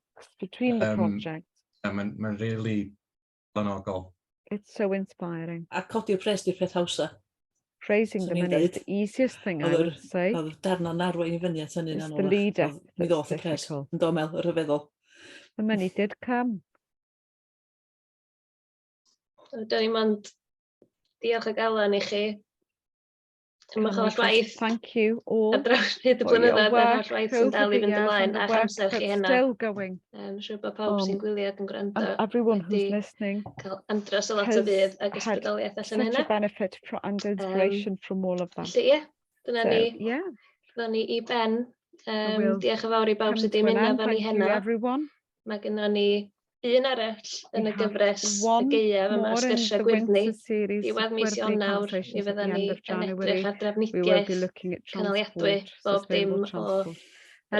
Mae'n really blanogol. It's so inspiring. A codi'r pres di'r peth hawsa. Praising them is the easiest thing, I would say. Oedd darn o'n arwain I fyny at hynny. It's the leader that's difficult. Yn domel, yr rhyfeddol. The money did come. Do'n i'n mynd diolch o galon I chi. Thank you all for your work over the years and the work that's still going. Siwr bod pawb sy'n gwylio ac yn gwrando. And everyone who's listening cael andros o lot o bydd ac ysbrydoliaeth allan hynna. Such a benefit and inspiration from all of that. Felly, dyna ni. Dyna ni I ben. Diolch yn fawr I bawb sydd wedi mynd efo ni heno. Mae gennym ni un arall yn y gyfres y gaeaf yma sgyrsiau gwyrddni. Diwedd mis Ionawr, mi fydda ni yn edrych ar drafnidiaeth canoliadwy bob dim o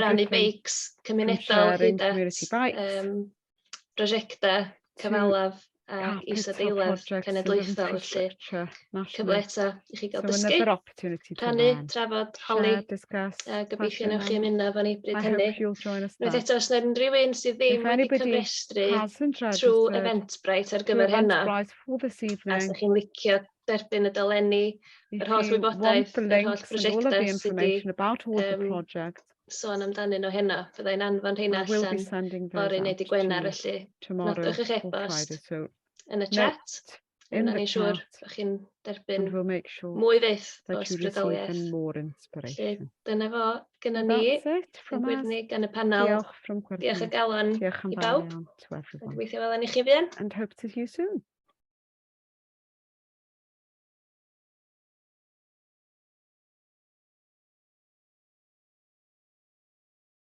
rannu beics cymunedol hyd at prosiectau cyfalaf a is-adeilad cenedlaethol, felly cyfle eto I chi gael dysgu, rhannu, trafod, holi, a gobeithio newch chi ymuno efo ni bryd hynny. Nwyd eto, os yna rhywun sydd ddim wedi cyfrestru trwy Eventbrite ar gyfer hynna, a os ydych chi'n licio derbyn y dolenni, yr holl wybodaeth, yr holl prosiectau sydd sôn amdanyn o hynna, byddai'n anfon hynna allan o'r uned I Gwener, felly nodwch eich e-bost yn y chat. Yna ni'n siŵr bod chi'n derbyn mwy fyth o ysbrydoliaeth. Felly dyna fo gyda ni yn gwirthni gan y panel. Diolch o galon I bawb. Gobeithio welwn I chi fuan. And hope to see you soon.